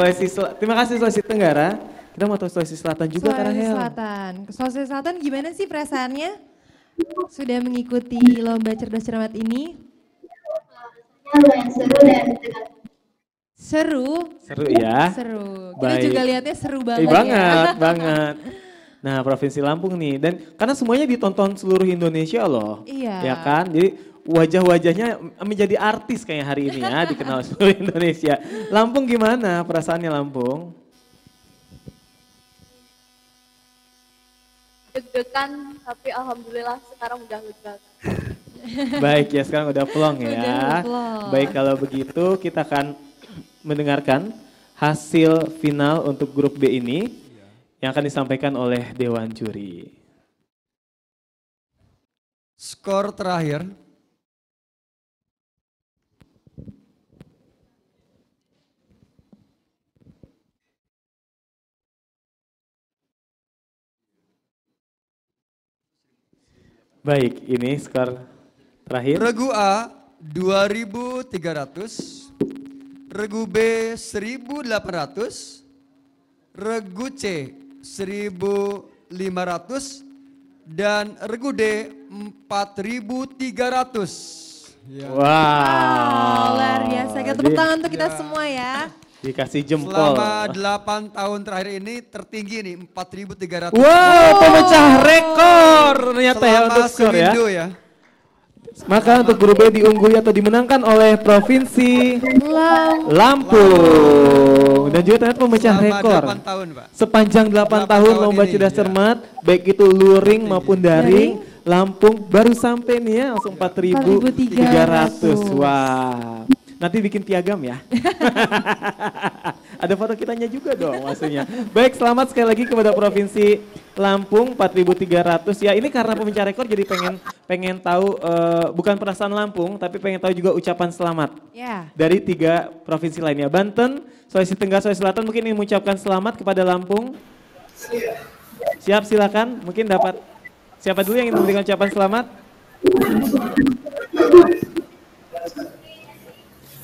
Terima kasih Sulawesi Tenggara. Kita mau tahu Sulawesi Selatan juga Kak Sulawesi Rahel. Selatan. Sulawesi Selatan gimana sih perasaannya? Sudah mengikuti lomba cerdas cermat ini? Lumayan seru dan Seru. Seru ya. Seru. Kita Baik. juga lihatnya seru banget, Banget, ya. banget. Nah, Provinsi Lampung nih, dan karena semuanya ditonton seluruh Indonesia loh. Iya. Ya kan? Jadi wajah-wajahnya menjadi artis kayak hari ini ya, dikenal seluruh Indonesia. Lampung gimana perasaannya Lampung? Deg-degan, tapi alhamdulillah sekarang udah lega. Baik ya, sekarang udah plong ya. Udah plong. Baik kalau begitu kita akan mendengarkan hasil final untuk grup B ini yang akan disampaikan oleh Dewan Juri. Skor terakhir. Baik, ini skor terakhir. Regu A 2.300, Regu B 1.800, Regu C 1.500, dan Regu D 4.300. Ya. Wow. Luar biasa. Kita tepuk tangan untuk kita semua ya. Dikasih jempol. Selama 8 tahun terakhir ini tertinggi nih 4.300. Wow, pemecah rekor ternyata ya untuk skor ya. Seindo ya. Maka untuk grup B diungguli atau dimenangkan oleh Provinsi Lampung. Dan juga ternyata pemecah Selama rekor. 8 tahun, Pak. Sepanjang 8 tahun lomba ini, cerdas ya. cermat, baik itu luring maupun daring, Lampung baru sampai nih ya langsung 4.300. Wah. Nanti bikin piagam ya. Ada foto kitanya juga dong maksudnya. Baik, selamat sekali lagi kepada Provinsi Lampung 4.300 ya. Ini karena pemecah rekor jadi pengen tahu bukan perasaan Lampung tapi pengen tahu juga ucapan selamat. Ya. Dari 3 provinsi lainnya. Banten, Sulawesi Tenggara, Sulawesi Selatan mungkin ingin mengucapkan selamat kepada Lampung. Siap, silakan. Mungkin dapat Siapa dulu yang ingin memberikan ucapan selamat?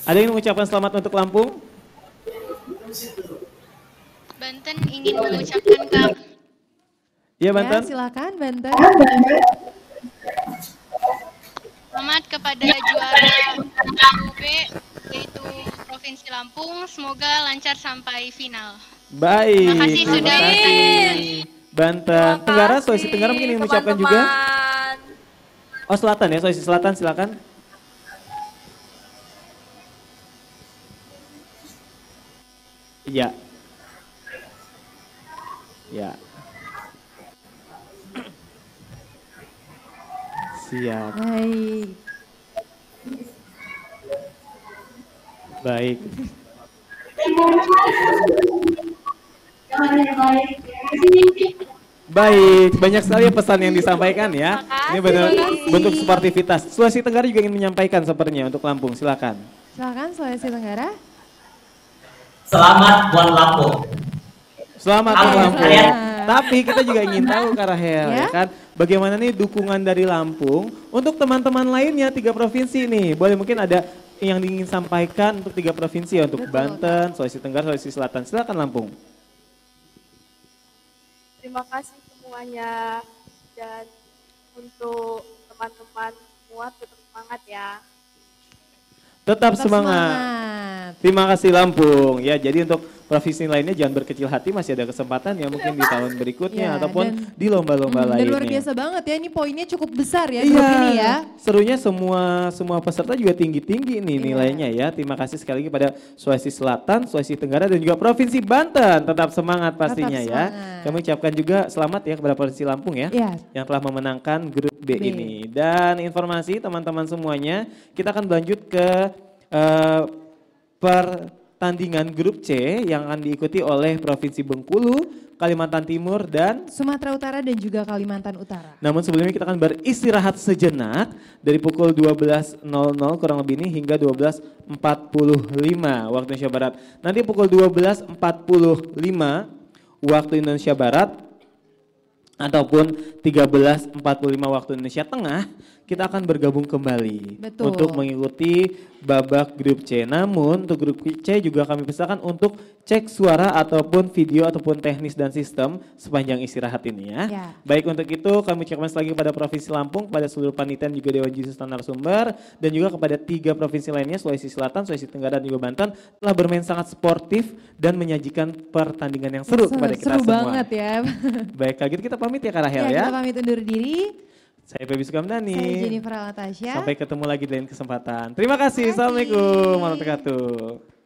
Ada yang mengucapkan selamat untuk Lampung? Banten ingin mengucapkan Kak. Iya Banten. Ya, silakan Banten. Selamat kepada juara Grup B yaitu Provinsi Lampung. Semoga lancar sampai final. Baik. Terima kasih Terima sudah. kasih. Banten. Tenggara, Sulawesi Tenggara mungkin ingin mengucapkan juga. Oh Selatan ya, Sulawesi Selatan silakan. Iya. Ya. Siap. Baik. Baik. Baik, banyak sekali pesan yang disampaikan ya. Ini benar bentuk sportivitas. Sulawesi Tenggara juga ingin menyampaikan sepertinya untuk Lampung, silakan. Silakan Sulawesi Tenggara. Selamat buat Lampung. Selamat Halo, Lampung. kalian. Tapi kita juga ingin tahu Kak Rahel ya kan, bagaimana nih dukungan dari Lampung untuk teman-teman lainnya 3 provinsi nih. Boleh mungkin ada yang ingin sampaikan untuk 3 provinsi ya, untuk Banten, Sulawesi Tenggara, Sulawesi Selatan. Silakan Lampung. Terima kasih semuanya dan untuk teman-teman semua tetap semangat ya. Tetap semangat. Terima kasih Lampung. Ya, jadi untuk provinsi lainnya jangan berkecil hati, masih ada kesempatan ya mungkin di tahun berikutnya Ya, ataupun di lomba-lomba Dan lainnya. luar biasa banget ya, ini poinnya cukup besar ya grup ini ya. Serunya semua peserta juga tinggi-tinggi nih nilainya ya. Terima kasih sekali lagi pada Sulawesi Selatan, Sulawesi Tenggara dan juga Provinsi Banten. Tetap semangat pastinya ya. Kami ucapkan juga selamat ya kepada Provinsi Lampung ya, yang telah memenangkan grup B ini. Dan informasi teman-teman semuanya, kita akan berlanjut ke pertandingan grup C yang akan diikuti oleh Provinsi Bengkulu, Kalimantan Timur, dan Sumatera Utara dan juga Kalimantan Utara. Namun sebelumnya kita akan beristirahat sejenak dari pukul 12.00 kurang lebih ini hingga 12.45 waktu Indonesia Barat. Nanti pukul 12.45 waktu Indonesia Barat ataupun 13.45 waktu Indonesia Tengah, kita akan bergabung kembali untuk mengikuti babak grup C. Namun untuk grup C juga kami persilakan untuk cek suara ataupun video ataupun teknis dan sistem sepanjang istirahat ini ya. Baik, untuk itu kami ucapkan lagi kepada Provinsi Lampung, kepada seluruh panitia juga Dewan Juri dan narasumber, dan juga kepada 3 provinsi lainnya, Sulawesi Selatan, Sulawesi Tenggara, dan juga Banten, telah bermain sangat sportif dan menyajikan pertandingan yang seru kepada kita semua. Seru banget ya. Baik, kalau gitu kita pamit ya Kak Rahel ya. Kita pamit undur diri. Saya Feby Sukamdhani. Saya Jennifer Alatasya. Sampai ketemu lagi di lain kesempatan. Terima kasih. Assalamualaikum warahmatullahi wabarakatuh.